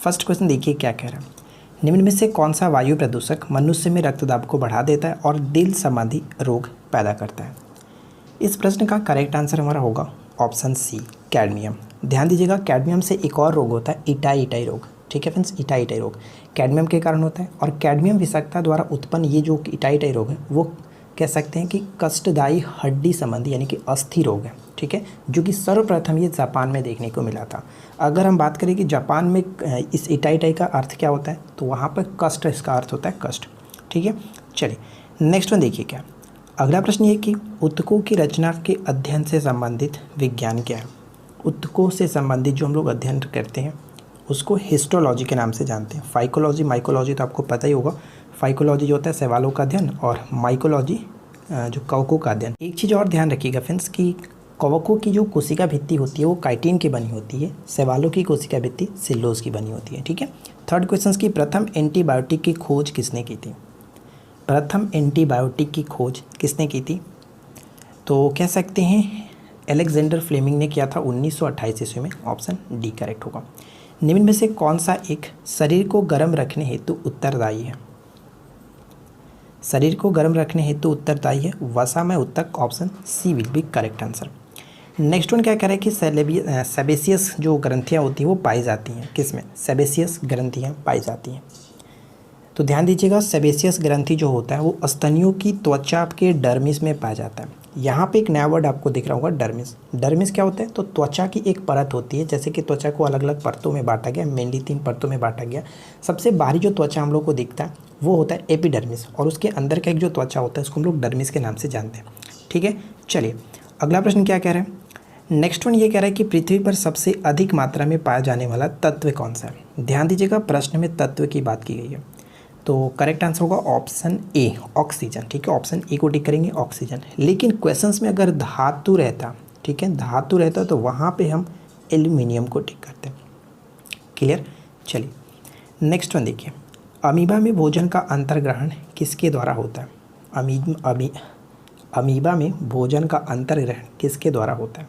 First question देखिए क्या कह रहा है। निम्न में से कौन सा वायु प्रदूषक मनुष्य में रक्तदाब को बढ़ा देता है और दिल संबंधी रोग पैदा करता है? इस प्रश्न का करेक्ट आंसर हमारा होगा ऑप्शन सी, कैडमियम। ध्यान दीजिएगा, कैडमियम से एक और रोग होता है इटाई रोग। ठीक है फ्रेंड्स, इटाई रोग कैडमियम के कारण होता है। और कैडमियम विषाक्तता द्वारा उत्पन्न ये जो इटाई रोग है वो कह सकते हैं कि कष्टदायी हड्डी संबंधी यानी कि अस्थि रोग है। ठीक है, जो कि सर्वप्रथम ये जापान में देखने को मिला था। अगर हम बात करें कि जापान में इस इटाई का अर्थ क्या होता है, तो वहाँ पर कष्ट इसका अर्थ होता है कष्ट। ठीक है, चलिए नेक्स्ट वन देखिए क्या। अगला प्रश्न ये कि ऊतकों की रचना के अध्ययन से संबंधित विज्ञान क्या है? ऊतकों से संबंधित जो हम लोग अध्ययन करते हैं उसको हिस्टोलॉजी के नाम से जानते हैं। फाइकोलॉजी माइकोलॉजी तो आपको पता ही होगा। फाइकोलॉजी जो होता है शैवालों का अध्ययन और माइकोलॉजी जो कवकों का अध्ययन। एक चीज़ और ध्यान रखिएगा फ्रेंड्स कि कवकों की जो कोशिका भित्ति होती है वो काइटिन की बनी होती है, शैवालों की कोशिका भित्ति सेल्यूलोज की बनी होती है। ठीक है, थर्ड क्वेश्चन की प्रथम एंटीबायोटिक की खोज किसने की थी? प्रथम एंटीबायोटिक की खोज किसने की थी? तो कह सकते हैं अलेक्जेंडर फ्लेमिंग ने किया था 1928 ईस्वी में। ऑप्शन डी करेक्ट होगा। निम्न में से कौन सा एक शरीर को गर्म रखने हेतु उत्तरदायी है? शरीर को गर्म रखने हेतु उत्तरदायी है वसामय ऊतक। Option C will be correct answer. Next one क्या कह रहा है कि सेबेसियस जो ग्रंथियाँ होती हैं वो पाई जाती हैं किसमें? सेबेसियस ग्रंथियाँ पाई जाती हैं। तो ध्यान दीजिएगा, सेबेसियस ग्रंथि जो होता है वो स्तनियों की त्वचा के डर्मिस में पाया जाता है। यहाँ पे एक नया वर्ड आपको दिख रहा होगा, डर्मिस। डर्मिस क्या होता है? तो त्वचा की एक परत होती है। जैसे कि त्वचा को अलग अलग परतों में बांटा गया, मेनली 3 परतों में बांटा गया। सबसे बाहरी जो त्वचा हम लोग को दिखता है वो होता है एपिडर्मिस, और उसके अंदर का एक जो त्वचा होता है उसको हम लोग डर्मिस के नाम से जानते हैं। ठीक है, चलिए अगला प्रश्न क्या कह रहा है। नेक्स्ट वन ये कह रहा है कि पृथ्वी पर सबसे अधिक मात्रा में पाया जाने वाला तत्व कौन सा है? ध्यान दीजिएगा, प्रश्न में तत्व की बात की गई है। तो करेक्ट आंसर होगा ऑप्शन ए, ऑक्सीजन। ठीक है, ऑप्शन ए को टिक करेंगे, ऑक्सीजन। लेकिन क्वेश्चंस में अगर धातु रहता, ठीक है, धातु रहता तो वहाँ पे हम एल्यूमिनियम को टिक करते हैं। क्लियर, चलिए नेक्स्ट वन देखिए। अमीबा में भोजन का अंतर्ग्रहण किसके द्वारा होता है? अमीबा में भोजन का अंतर्ग्रहण किसके द्वारा होता है?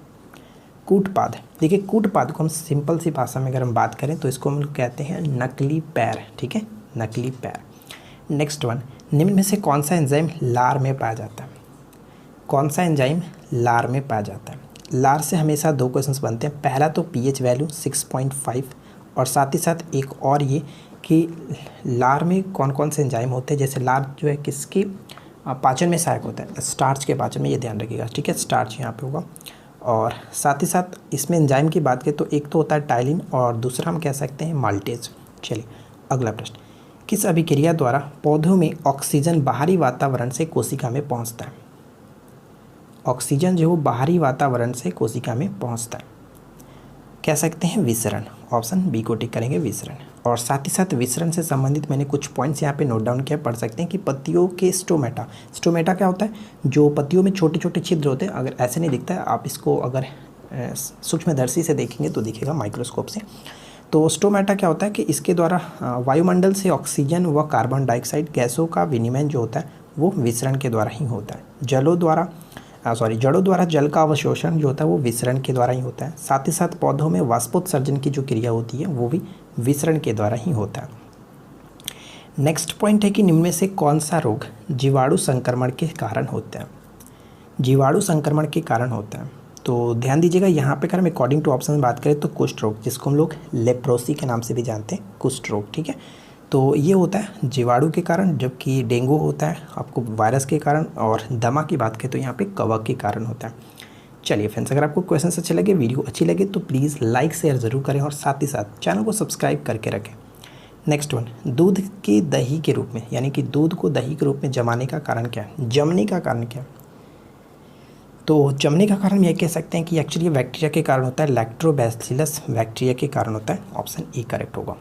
कूटपाद। देखिए कूटपाद को हम सिंपल सी भाषा में अगर हम बात करें तो इसको हम कहते हैं नकली पैर। ठीक है, नकली पैर। नेक्स्ट वन, निम्न में से कौन सा एंजाइम लार में पाया जाता है? कौन सा एंजाइम लार में पाया जाता है? लार से हमेशा 2 क्वेश्चंस बनते हैं। पहला तो पीएच वैल्यू 6.5 और साथ ही साथ एक और ये कि लार में कौन कौन से एंजाइम होते हैं। जैसे लार जो है किसकी पाचन में सहायक होता है? स्टार्च के पाचन में, ये ध्यान रखिएगा। ठीक है, स्टार्च यहाँ पे होगा। और साथ ही साथ इसमें एंजाइम की बात करें तो एक तो होता है टाइलिन और दूसरा हम कह सकते हैं माल्टेज। चलिए अगला प्रश्न, किस अभिक्रिया द्वारा पौधों में ऑक्सीजन बाहरी वातावरण से कोशिका में पहुंचता है? ऑक्सीजन जो है बाहरी वातावरण से कोशिका में पहुंचता है, कह सकते हैं विसरण। ऑप्शन बी को टिक करेंगे, विसरण। और साथ ही साथ विसरण से संबंधित मैंने कुछ पॉइंट्स यहाँ पे नोट डाउन किया, पढ़ सकते हैं कि पत्तियों के स्टोमेटा। स्टोमेटा क्या होता है? जो पत्तियों में छोटे छोटे छिद्र होते हैं। अगर ऐसे नहीं दिखता है, आप इसको अगर सूक्ष्मदर्शी से देखेंगे तो दिखेगा माइक्रोस्कोप से। तो स्टोमेटा क्या होता है कि इसके द्वारा वायुमंडल से ऑक्सीजन व कार्बन डाइऑक्साइड गैसों का विनिमय जो होता है वो विसरण के द्वारा ही होता है। जड़ों द्वारा जल का अवशोषण जो होता है वो विसरण के द्वारा ही होता है। साथ ही साथ पौधों में वाष्पोत्सर्जन की जो क्रिया होती है वो भी विसरण के द्वारा ही होता है। नेक्स्ट पॉइंट है कि निम्न में से कौन सा रोग जीवाणु संक्रमण के कारण होता है? जीवाणु संक्रमण के कारण होता है। तो ध्यान दीजिएगा, यहाँ पे अगर हम अकॉर्डिंग टू ऑप्शन बात करें तो कुष्ठ रोग, जिसको हम लोग लेप्रोसी के नाम से भी जानते हैं, कुष्ठ रोग। ठीक है, तो ये होता है जीवाणु के कारण, जबकि डेंगू होता है आपको वायरस के कारण, और दमा की बात करें तो यहाँ पे कवक के कारण होता है। चलिए फ्रेंड्स, अगर आपको क्वेश्चन अच्छे लगे, वीडियो अच्छी लगे तो प्लीज़ लाइक शेयर ज़रूर करें और साथ ही साथ चैनल को सब्सक्राइब करके रखें। नेक्स्ट वन, दूध के दही के रूप में, यानी कि दूध को दही के रूप में जमाने का कारण क्या है? जमने का कारण क्या है? तो जमने का कारण ये कह सकते हैं कि एक्चुअली बैक्टीरिया के कारण होता है, लैक्टोबैसिलस बैक्टीरिया के कारण होता है। ऑप्शन ए करेक्ट होगा।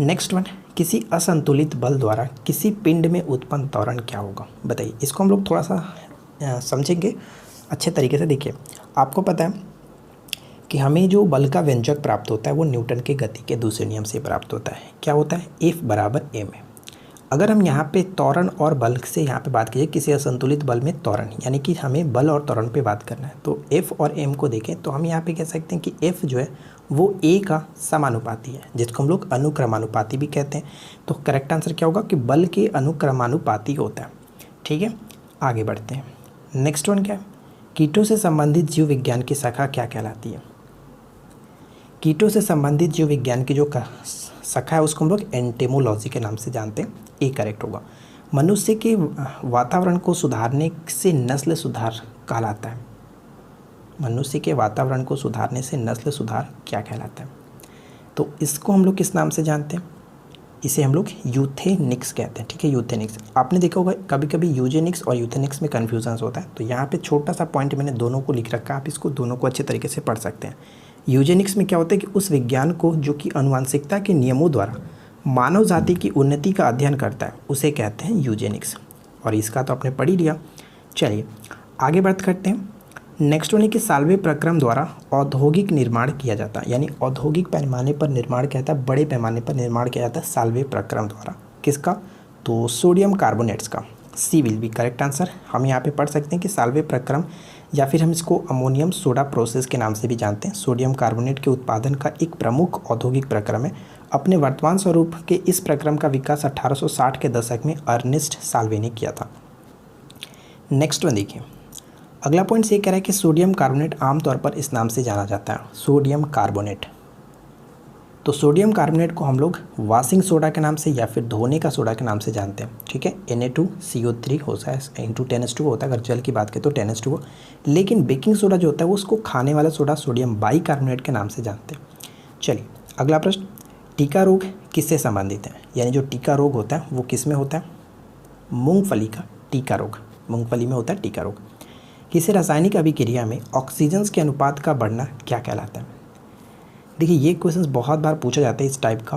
नेक्स्ट वन, किसी असंतुलित बल द्वारा किसी पिंड में उत्पन्न त्वरण क्या होगा? बताइए, इसको हम लोग थोड़ा सा समझेंगे अच्छे तरीके से। देखिए, आपको पता है कि हमें जो बल का व्यंजक प्राप्त होता है वो न्यूटन के गति के दूसरे नियम से प्राप्त होता है। क्या होता है? F बराबर m है। अगर हम यहाँ पे त्वरण और बल से यहाँ पे बात कीजिए, किसी असंतुलित बल में त्वरण, यानी कि हमें बल और त्वरण पे बात करना है, तो F और m को देखें तो हम यहाँ पे कह सकते हैं कि F जो है वो ए का समानुपाती है, जिसको हम लोग अनुक्रमानुपाती भी कहते हैं। तो करेक्ट आंसर क्या होगा कि बल के अनुक्रमानुपाती होता है। ठीक है, आगे बढ़ते हैं। नेक्स्ट वन क्या है, कीटों से संबंधित जीव विज्ञान की शाखा क्या कहलाती है? कीटों से संबंधित जीव विज्ञान की जो शाखा है उसको हम लोग एंटेमोलॉजी के नाम से जानते हैं। ए करेक्ट होगा। मनुष्य के वातावरण को सुधारने से नस्ल सुधार कहलाता है। मनुष्य के वातावरण को सुधारने से नस्ल सुधार क्या कहलाता है? तो इसको हम लोग किस नाम से जानते हैं? इसे हम लोग यूथेनिक्स कहते हैं। ठीक है, यूथेनिक्स। आपने देखा होगा कभी कभी यूजेनिक्स और यूथेनिक्स में कन्फ्यूजन होता है, तो यहाँ पे छोटा सा पॉइंट मैंने दोनों को लिख रखा है, आप इसको दोनों को अच्छे तरीके से पढ़ सकते हैं। यूजेनिक्स में क्या होता है कि उस विज्ञान को जो कि आनुवंशिकता के नियमों द्वारा मानव जाति की उन्नति का अध्ययन करता है, उसे कहते हैं यूजेनिक्स। और इसका तो आपने पढ़ ही लिया। चलिए आगे बात करते हैं। नेक्स्ट वन है कि साल्वे प्रक्रम द्वारा औद्योगिक निर्माण किया जाता है, यानी औद्योगिक पैमाने पर निर्माण किया जाता है, बड़े पैमाने पर निर्माण किया जाता है साल्वे प्रक्रम द्वारा। किसका? तो सोडियम कार्बोनेट्स का। सी विल बी करेक्ट आंसर। हम यहाँ पे पढ़ सकते हैं कि साल्वे प्रक्रम, या फिर हम इसको अमोनियम सोडा प्रोसेस के नाम से भी जानते हैं, सोडियम कार्बोनेट के उत्पादन का एक प्रमुख औद्योगिक प्रक्रम है। अपने वर्तमान स्वरूप के इस प्रक्रम का विकास 1860 के दशक में अर्नेस्ट साल्वे ने किया था। नेक्स्ट वन देखिए, अगला पॉइंट ये कह रहा है कि सोडियम कार्बोनेट आमतौर पर इस नाम से जाना जाता है, सोडियम कार्बोनेट। तो सोडियम कार्बोनेट को हम लोग वॉशिंग सोडा के नाम से या फिर धोने का सोडा के नाम से जानते हैं। ठीक है, Na2CO3 होता है, इंटू 10H2O होता है, अगर जल की बात करें तो 10H2O। लेकिन बेकिंग सोडा जो होता है वो उसको खाने वाला सोडा सोडियम बाइकार्बोनेट के नाम से जानते हैं। चलिए अगला प्रश्न, टीका रोग किससे संबंधित है? यानी जो टीका रोग होता है वो किस में होता है? मूंगफली का टीका रोग, मूंगफली में होता है टीका रोग। किसी रासायनिक अभिक्रिया में ऑक्सीजन के अनुपात का बढ़ना क्या कहलाता है? देखिए ये क्वेश्चंस बहुत बार पूछा जाता है इस टाइप का,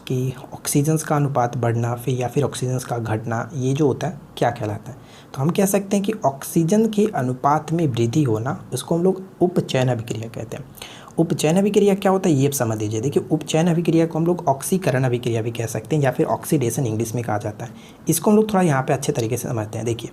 कि ऑक्सीजन का अनुपात बढ़ना फिर या फिर ऑक्सीजन का घटना, ये जो होता है क्या कहलाता है? तो हम कह सकते हैं कि ऑक्सीजन के अनुपात में वृद्धि होना, उसको हम लोग उपचयन अभिक्रिया कहते हैं। उपचयन अभिक्रिया क्या होता है ये समझ लीजिए। देखिए उपचयन अभिक्रिया को हम लोग ऑक्सीकरण अभिक्रिया भी कह सकते हैं, या फिर ऑक्सीडेशन इंग्लिश में कहा जाता है। इसको हम लोग थोड़ा यहाँ पे अच्छे तरीके से समझते हैं। देखिए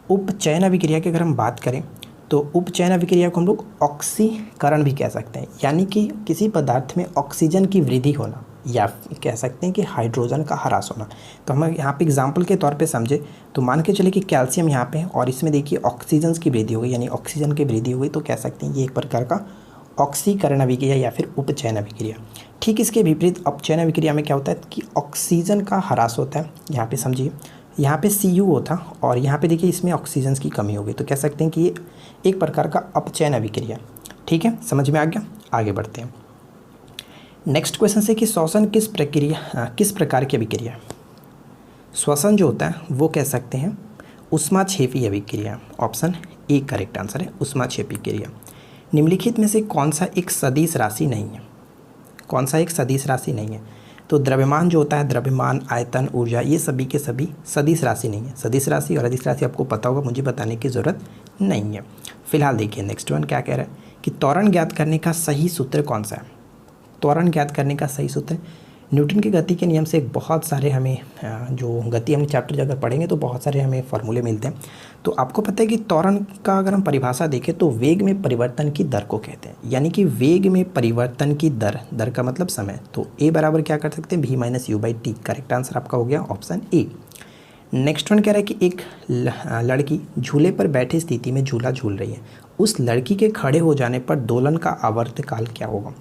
उपचयन अभिक्रिया की अगर हम बात करें तो उपचयन अभिक्रिया को हम लोग ऑक्सीकरण भी कह सकते हैं, यानी कि किसी पदार्थ में ऑक्सीजन की वृद्धि होना, या कह सकते हैं कि हाइड्रोजन का ह्रास होना। तो हम यहाँ पे एग्जांपल के तौर पे समझे तो मान के चले कि कैल्शियम यहाँ पे है और इसमें देखिए ऑक्सीजन की वृद्धि हो गई, यानी ऑक्सीजन की वृद्धि हो गई, तो कह सकते हैं ये एक प्रकार का ऑक्सीकरण अभिक्रिया या फिर उपचयन अभिक्रिया। ठीक इसके विपरीत अपचयन अभिक्रिया में क्या होता है कि ऑक्सीजन का ह्रास होता है। यहाँ पे समझिए, यहाँ पे Cu होता और यहाँ पे देखिए इसमें ऑक्सीजन की कमी हो गई, तो कह सकते हैं कि ये एक प्रकार का अपचयन अभिक्रिया। ठीक है, समझ में आ गया। आगे बढ़ते हैं। नेक्स्ट क्वेश्चन से कि श्वसन किस प्रकार की अभिक्रिया है? श्वसन जो होता है वो कह सकते हैं ऊष्माक्षेपी अभिक्रिया। ऑप्शन ए करेक्ट आंसर है, ऊष्माक्षेपी क्रिया। निम्नलिखित में से कौन सा एक सदिश राशि नहीं है? कौन सा एक सदिश राशि नहीं है? तो द्रव्यमान जो होता है, द्रव्यमान, आयतन, ऊर्जा, ये सभी के सभी सदिश राशि नहीं है। सदिश राशि और अदिश राशि आपको पता होगा, मुझे बताने की ज़रूरत नहीं है। फिलहाल देखिए नेक्स्ट वन क्या कह रहा है कि त्वरण ज्ञात करने का सही सूत्र कौन सा है? त्वरण ज्ञात करने का सही सूत्र न्यूटन की गति के नियम से बहुत सारे हमें जो गति हम चैप्टर अगर पढ़ेंगे तो बहुत सारे हमें फॉर्मूले मिलते हैं। तो आपको पता है कि त्वरण का अगर हम परिभाषा देखें तो वेग में परिवर्तन की दर को कहते हैं, यानी कि वेग में परिवर्तन की दर का मतलब समय। तो ए बराबर क्या कर सकते हैं, v minus you by T. Correct answer आपका हो गया ऑप्शन ए। नेक्स्ट वन कह रहा है कि एक लड़की झूले पर बैठी स्थिति में झूला झूल रही है, उस लड़की के खड़े हो जाने पर दोलन का आवर्तकाल क्या होगा?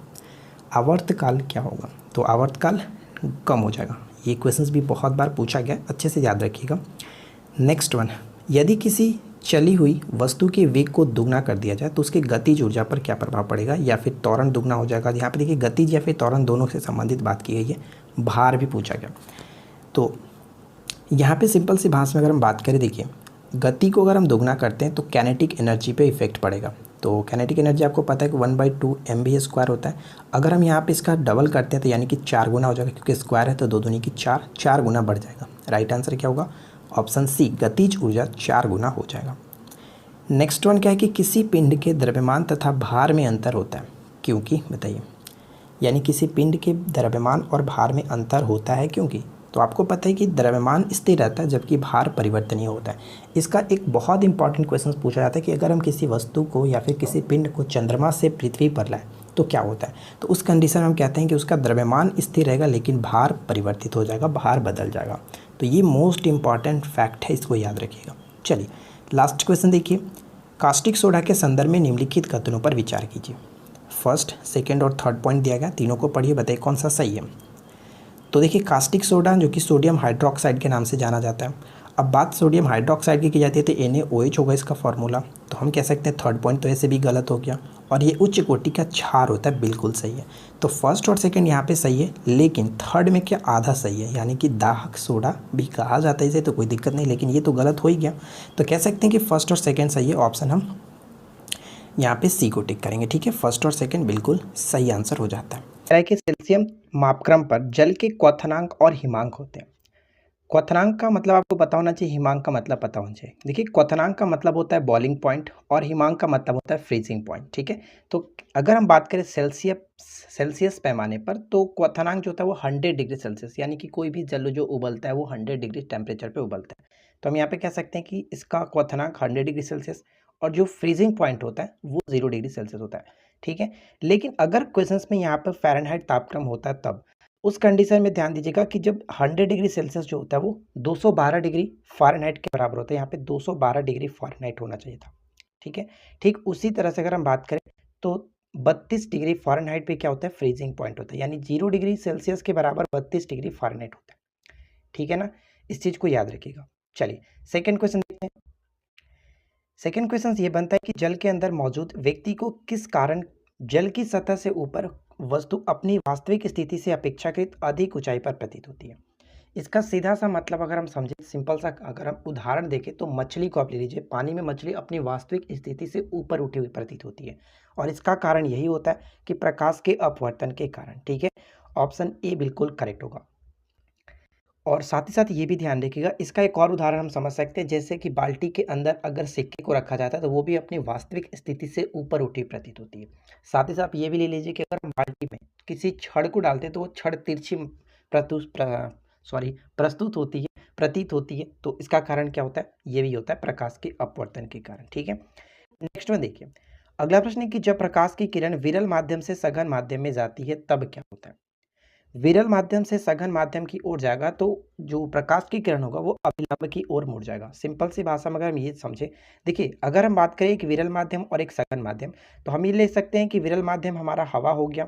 आवर्तकाल क्या होगा? तो आवर्तकाल कम हो जाएगा। ये क्वेश्चंस भी बहुत बार पूछा गया, अच्छे से याद रखिएगा। नेक्स्ट वन, यदि किसी चली हुई वस्तु के वेग को दुगना कर दिया जाए तो उसके गतिज ऊर्जा पर क्या प्रभाव पड़ेगा? या फिर त्वरण दुगना हो जाएगा। यहाँ पे देखिए गतिज या फिर त्वरण दोनों से संबंधित बात की गई है। भार भी पूछा गया। तो यहाँ पे सिंपल सी भाषा में अगर हम बात करें, देखिए गति को अगर हम दोगुना करते हैं तो कैनेटिक एनर्जी पे इफेक्ट पड़ेगा। तो कैनेटिक एनर्जी आपको पता है कि 1/2 mv² होता है। अगर हम यहाँ पे इसका डबल करते हैं तो यानी कि 4 गुना हो जाएगा, क्योंकि स्क्वायर है तो 2 दूनी की 4 गुना बढ़ जाएगा। राइट आंसर क्या होगा? ऑप्शन सी, गतिज ऊर्जा 4 गुना हो जाएगा। नेक्स्ट वन क्या है कि किसी पिंड के द्रव्यमान तथा भार में अंतर होता है, क्योंकि बताइए, यानी किसी पिंड के द्रव्यमान और भार में अंतर होता है क्योंकि। तो आपको पता है कि द्रव्यमान स्थिर रहता है जबकि भार परिवर्तनीय होता है। इसका एक बहुत इंपॉर्टेंट क्वेश्चन पूछा जाता है कि अगर हम किसी वस्तु को या फिर किसी पिंड को चंद्रमा से पृथ्वी पर लाएं तो क्या होता है, तो उस कंडीशन में हम कहते हैं कि उसका द्रव्यमान स्थिर रहेगा लेकिन भार परिवर्तित हो जाएगा, भार बदल जाएगा। तो ये मोस्ट इंपॉर्टेंट फैक्ट है, इसको याद रखिएगा। चलिए लास्ट क्वेश्चन देखिए, कास्टिक सोडा के संदर्भ में निम्नलिखित कथनों पर विचार कीजिए। फर्स्ट, सेकेंड और थर्ड पॉइंट दिया गया, तीनों को पढ़िए, बताइए कौन सा सही है। तो देखिए कास्टिक सोडा जो कि सोडियम हाइड्रोक्साइड के नाम से जाना जाता है, अब बात सोडियम हाइड्रोक्साइड की जाती है तो NaOH होगा इसका फॉर्मूला, तो हम कह सकते हैं थर्ड पॉइंट तो ऐसे भी गलत हो गया। और ये उच्च कोटि का क्षार होता है, बिल्कुल सही है। तो फर्स्ट और सेकंड यहाँ पे सही है, लेकिन थर्ड में क्या आधा सही है, यानी कि दाहक सोडा भी कहा जाता है इसे, तो कोई दिक्कत नहीं, लेकिन ये तो गलत हो ही गया। तो कह सकते हैं कि फर्स्ट और सेकेंड सही है, ऑप्शन हम यहाँ पे सी को टिक करेंगे। ठीक है, फर्स्ट और सेकेंड बिल्कुल सही आंसर हो जाता है। कह रहा है कि सेल्सियम मापक्रम पर जल के क्वथनांक और हिमांक होते हैं। क्वथनांक का मतलब आपको पता होना चाहिए, हिमांक का मतलब पता होना चाहिए। देखिए क्वथनांक का मतलब होता है बॉइलिंग पॉइंट और हिमांक का मतलब होता है फ्रीजिंग पॉइंट। ठीक है, तो अगर हम बात करें सेल्सियस पैमाने पर, तो क्वथनांक जो होता है वो 100 डिग्री सेल्सियस, यानी कि कोई भी जल जो उबलता है वो 100 डिग्री टेम्परेचर पे उबलता है। तो हम यहाँ पे कह सकते हैं कि इसका क्वथनांक 100 डिग्री सेल्सियस, और जो फ्रीजिंग पॉइंट होता है वो 0 डिग्री सेल्सियस होता है। ठीक है, लेकिन अगर क्वेश्चंस में यहाँ पर फ़ारेनहाइट तापक्रम होता है, तब उस कंडीशन में ध्यान दीजिएगा कि जब 100 डिग्री सेल्सियस जो होता है वो 212 डिग्री फ़ारेनहाइट के बराबर होता है। यहाँ पे 212 डिग्री फ़ारेनहाइट होना चाहिए था। ठीक है, ठीक उसी तरह से अगर हम बात करें तो 32 डिग्री फ़ारेनहाइट पे क्या होता है, फ्रीजिंग पॉइंट होता है, यानी 0 डिग्री सेल्सियस के बराबर 32 डिग्री फ़ारेनहाइट होता है। ठीक है ना, इस चीज़ को याद रखिएगा। चलिए सेकेंड क्वेश्चन देखते हैं। सेकेंड क्वेश्चन ये बनता है कि जल के अंदर मौजूद व्यक्ति को किस कारण जल की सतह से ऊपर वस्तु अपनी वास्तविक स्थिति से अपेक्षाकृत अधिक ऊंचाई पर प्रतीत होती है। इसका सीधा सा मतलब अगर हम समझें, सिंपल सा अगर हम उदाहरण देखें तो मछली को आप ले लीजिए, पानी में मछली अपनी वास्तविक स्थिति से ऊपर उठी हुई प्रतीत होती है, और इसका कारण यही होता है कि प्रकाश के अपवर्तन के कारण। ठीक है, ऑप्शन ए बिल्कुल करेक्ट होगा। और साथ ही साथ ये भी ध्यान रखिएगा, इसका एक और उदाहरण हम समझ सकते हैं, जैसे कि बाल्टी के अंदर अगर सिक्के को रखा जाता है तो वो भी अपनी वास्तविक स्थिति से ऊपर उठी प्रतीत होती है। साथ ही साथ ये भी ले लीजिए कि अगर हम बाल्टी में किसी छड़ को डालते हैं तो वो छड़ तिरछी प्रस्तुत होती है, प्रतीत होती है। तो इसका कारण क्या होता है, ये भी होता है प्रकाश के अपवर्तन के कारण। ठीक है, नेक्स्ट में देखिए, अगला प्रश्न है कि जब प्रकाश की किरण विरल माध्यम से सघन माध्यम में जाती है तब क्या होता है। विरल माध्यम से सघन माध्यम की ओर जाएगा तो जो प्रकाश की किरण होगा वो अभिलंब की ओर मुड़ जाएगा। सिंपल सी भाषा में अगर हम ये समझे, देखिए अगर हम बात करें एक विरल माध्यम और एक सघन माध्यम, तो हम ये ले सकते हैं कि विरल माध्यम हमारा हवा हो गया,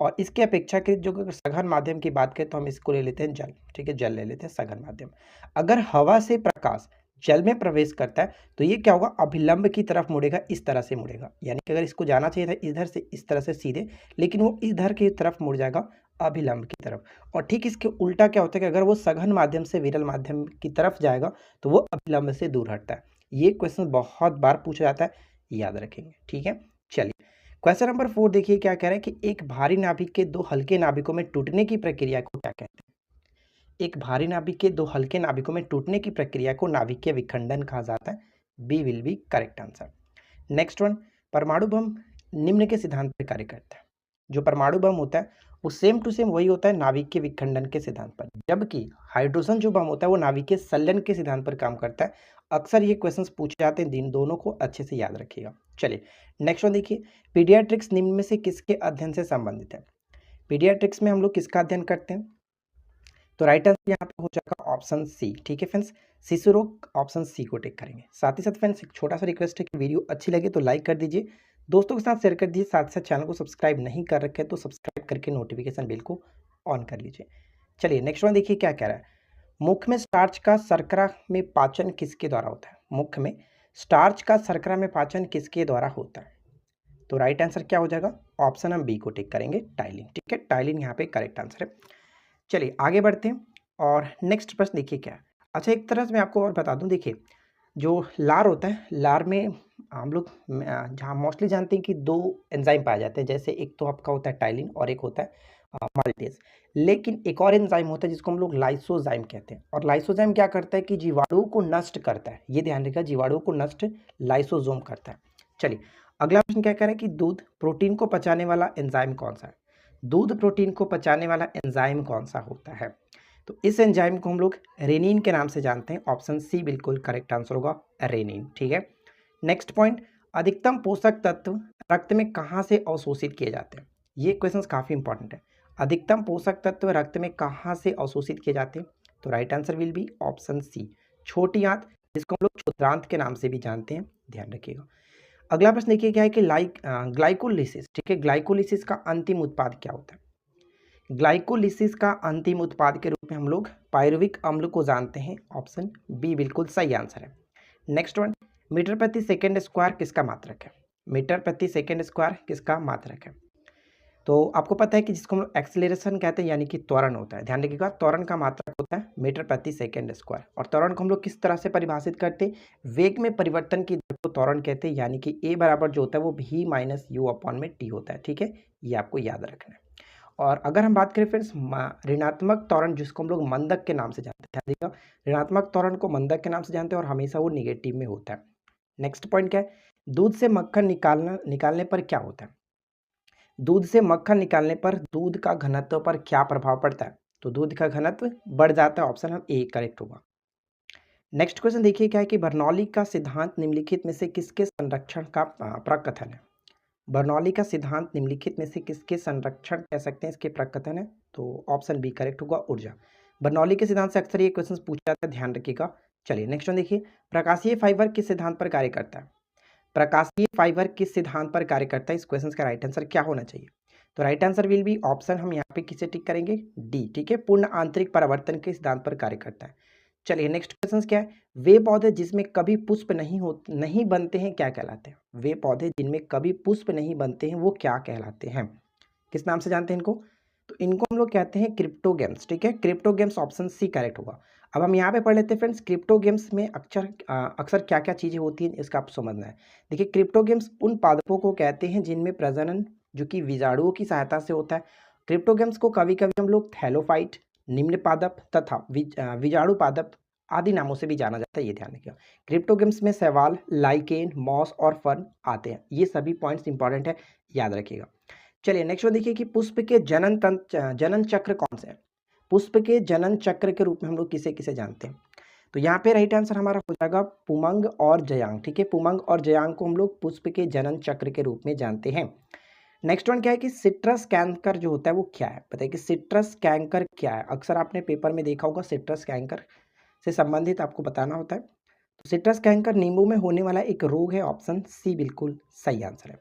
और इसके अपेक्षाकृत जो अगर सघन माध्यम की बात करें तो हम इसको ले लेते हैं जल। ठीक है, जल ले लेते हैं सघन माध्यम। अगर हवा से प्रकाश जल में प्रवेश करता है तो ये क्या होगा, अभिलंब की तरफ मुड़ेगा, इस तरह से मुड़ेगा, यानी कि अगर इसको जाना चाहिए था इधर से इस तरह से सीधे, लेकिन वो इधर की तरफ मुड़ जाएगा, अभिलंब की तरफ। और ठीक इसके उल्टा क्या होता है कि अगर वो सघन माध्यम से विरल माध्यम की तरफ जाएगा तो वो अभिलंब से दूर हटता है। ये क्वेश्चन बहुत बार पूछा जाता है, याद रखेंगे। ठीक है, चलिए क्वेश्चन नंबर 4 देखिए क्या कह रहा है कि एक भारी नाभिक के दो हल्के नाभिकों में टूटने की प्रक्रिया को क्या कहते हैं। एक भारी नाभिक के दो हल्के नाभिकों में टूटने की प्रक्रिया को नाभिकीय विखंडन कहा जाता है। B will be correct answer. Next one, परमाणु बम निम्न के सिद्धांत पर कार्य करता है। जो परमाणु बम होता है वो सेम टू सेम वही होता है नाभिकीय विखंडन के सिद्धांत पर, जबकि हाइड्रोजन जो बम होता है वो नाभिकीय संलयन के सिद्धांत पर काम करता है। अक्सर ये क्वेश्चंस पूछे जाते हैं, इन दोनों को अच्छे से याद रखिएगा। चलिए नेक्स्ट वन देखिए, पीडियाट्रिक्स निम्न में से किसके अध्ययन से संबंधित है। पीडियाट्रिक्स में हम लोग किसका अध्ययन करते हैं, तो राइट आंसर यहाँ पे हो जाएगा ऑप्शन सी। ठीक है फ्रेंड्स, शिशु रोग ऑप्शन सी को टिक करेंगे। साथ ही साथ फ्रेंड्स एक छोटा सा रिक्वेस्ट है कि वीडियो अच्छी लगे तो लाइक कर दीजिए, दोस्तों के साथ शेयर कर दीजिए, साथ ही साथ चैनल को सब्सक्राइब नहीं कर रखे तो सब्सक्राइब करके नोटिफिकेशन बिल को ऑन कर लीजिए। चलिए नेक्स्ट वन देखिए क्या कह रहा है, मुख में स्टार्च का शर्करा में पाचन किसके द्वारा होता है। मुख में स्टार्च का शर्करा में पाचन किसके द्वारा होता है, तो राइट आंसर क्या हो जाएगा, ऑप्शन हम बी को टिक करेंगे, टाइलिन। ठीक है, टाइलिन यहाँ पे करेक्ट आंसर है। चलिए आगे बढ़ते हैं और नेक्स्ट प्रश्न देखिए क्या है। अच्छा एक तरह से मैं आपको और बता दूं, देखिए जो लार होता है, लार में हम लोग जहाँ मोस्टली जानते हैं कि दो एंजाइम पाए जाते हैं, जैसे एक तो आपका होता है टाइलिन और एक होता है माल्टेज। लेकिन एक और एंजाइम होता है जिसको हम लोग लाइसोजाइम कहते हैं, और लाइसोजाइम क्या करता है कि जीवाणुओं को नष्ट करता है, ये ध्यान रखिएगा, जीवाणुओं को नष्ट लाइसोजोम करता है। चलिए अगला प्रश्न क्या कह रहा है कि दूध प्रोटीन को पचाने वाला एंजाइम कौन सा है। दूध प्रोटीन को पचाने वाला एंजाइम कौन सा होता है, तो इस एंजाइम को हम लोग रेनिन के नाम से जानते हैं। ऑप्शन सी बिल्कुल करेक्ट आंसर होगा, रेनिन। ठीक है, नेक्स्ट पॉइंट, अधिकतम पोषक तत्व रक्त में कहाँ से अवशोषित किए जाते हैं? ये क्वेश्चंस काफ़ी इंपॉर्टेंट है। अधिकतम पोषक तत्व रक्त में कहाँ से अवशोषित किए जाते हैं? तो right answer will be option C, छोटी आंत, जिसको हम लोग क्षुद्रांत के नाम से भी जानते हैं, ध्यान रखिएगा। अगला प्रश्न देखिए क्या है कि ग्लाइकोलिसिस, ठीक है, ग्लाइकोलिसिस का अंतिम उत्पाद क्या होता है? ग्लाइकोलिसिस का अंतिम उत्पाद के रूप में हम लोग पायरुविक अम्ल को जानते हैं, ऑप्शन बी बिल्कुल सही आंसर है। नेक्स्ट वन, मीटर प्रति सेकेंड स्क्वायर किसका मात्रक है? मीटर प्रति सेकेंड स्क्वायर किसका मात्रक है? तो आपको पता है कि जिसको हम लोग एक्सेलरेशन कहते हैं, यानी कि त्वरण होता है, ध्यान रखिएगा, त्वरण का मात्रक होता है मीटर प्रति सेकेंड स्क्वायर। और त्वरण को हम लोग किस तरह से परिभाषित करते हैं? वेग में परिवर्तन की दर को त्वरण कहते हैं, यानी कि ए बराबर जो होता है वो भी माइनस यू अपॉन में टी होता है, ठीक है, ये आपको याद रखना है। और अगर हम बात करें फ्रेंड्स ऋणात्मक त्वरण, जिसको हम लोग मंदक के नाम से जानते हैं, ध्यान रखिएगा, ऋणात्मक त्वरण को मंदक के नाम से जानते हैं और हमेशा वो निगेटिव में होता है। नेक्स्ट पॉइंट क्या है? दूध से मक्खन निकालने पर क्या होता है? दूध से मक्खन निकालने पर दूध का घनत्व पर क्या प्रभाव पड़ता है? तो दूध का घनत्व बढ़ जाता है, ऑप्शन हम ए करेक्ट होगा। नेक्स्ट क्वेश्चन देखिए क्या है कि बर्नौली का सिद्धांत निम्नलिखित में से किसके संरक्षण का प्रकथन है? बर्नौली का सिद्धांत निम्नलिखित में से किसके संरक्षण कह सकते हैं, इसके प्रकथन है? तो ऑप्शन बी करेक्ट होगा, ऊर्जा। बर्नौली के सिद्धांत से अक्सर ये क्वेश्चन पूछा जाता है, ध्यान रखिएगा। चलिए नेक्स्ट वन देखिए, प्रकाशीय फाइबर किस सिद्धांत पर कार्य करता है? प्रकाशीय फाइबर किस सिद्धांत पर कार्य करता है? इस क्वेश्चन का राइट आंसर क्या होना चाहिए? तो right answer will be option, हम यहाँ पे किसे टिक करेंगे? डी, ठीक है, पूर्ण आंतरिक परावर्तन के सिद्धांत पर कार्य करता है। चलिए नेक्स्ट क्वेश्चन क्या है? वे पौधे जिसमें कभी पुष्प नहीं बनते हैं क्या कहलाते हैं? वे पौधे जिनमें कभी पुष्प नहीं बनते हैं वो क्या कहलाते हैं? किस नाम से जानते हैं इनको? तो इनको हम लोग कहते हैं क्रिप्टोगेम्स, ठीक है, क्रिप्टोगेम्स, ऑप्शन सी करेक्ट होगा। अब हम यहाँ पे पढ़ लेते हैं फ्रेंड्स, क्रिप्टोगेम्स में अक्सर क्या क्या चीज़ें होती हैं इसका आप समझना है। देखिए, क्रिप्टोगेम्स उन पादपों को कहते हैं जिनमें प्रजनन जो कि बीजाणुओं की सहायता से होता है। क्रिप्टोगेम्स को कभी कभी हम लोग थैलोफाइट, निम्न पादप तथा बीजाणु पादप आदि नामों से भी जाना जाता है, ये ध्यान रखिएगा। क्रिप्टोगेम्स में शैवाल, लाइकेन, मॉस और फर्न आते हैं, ये सभी पॉइंट्स इंपॉर्टेंट है, याद रखिएगा। चलिए नेक्स्ट वन देखिए कि पुष्प के जनन चक्र कौन से है? पुष्प के जनन चक्र के रूप में हम लोग किसे किसे जानते हैं? तो यहाँ पे राइट आंसर हमारा हो जाएगा पुमंग और जयांग, ठीक है, पुमंग और जयांग को हम लोग पुष्प के जनन चक्र के रूप में जानते हैं। नेक्स्ट वन क्या है कि सिट्रस कैंकर जो होता है वो क्या है? बताइए कि सिट्रस कैंकर क्या है? अक्सर आपने पेपर में देखा होगा, सिट्रस कैंकर से संबंधित आपको बताना होता है। तो सिट्रस कैंकर नींबू में होने वाला एक रोग है, ऑप्शन सी बिल्कुल सही आंसर है।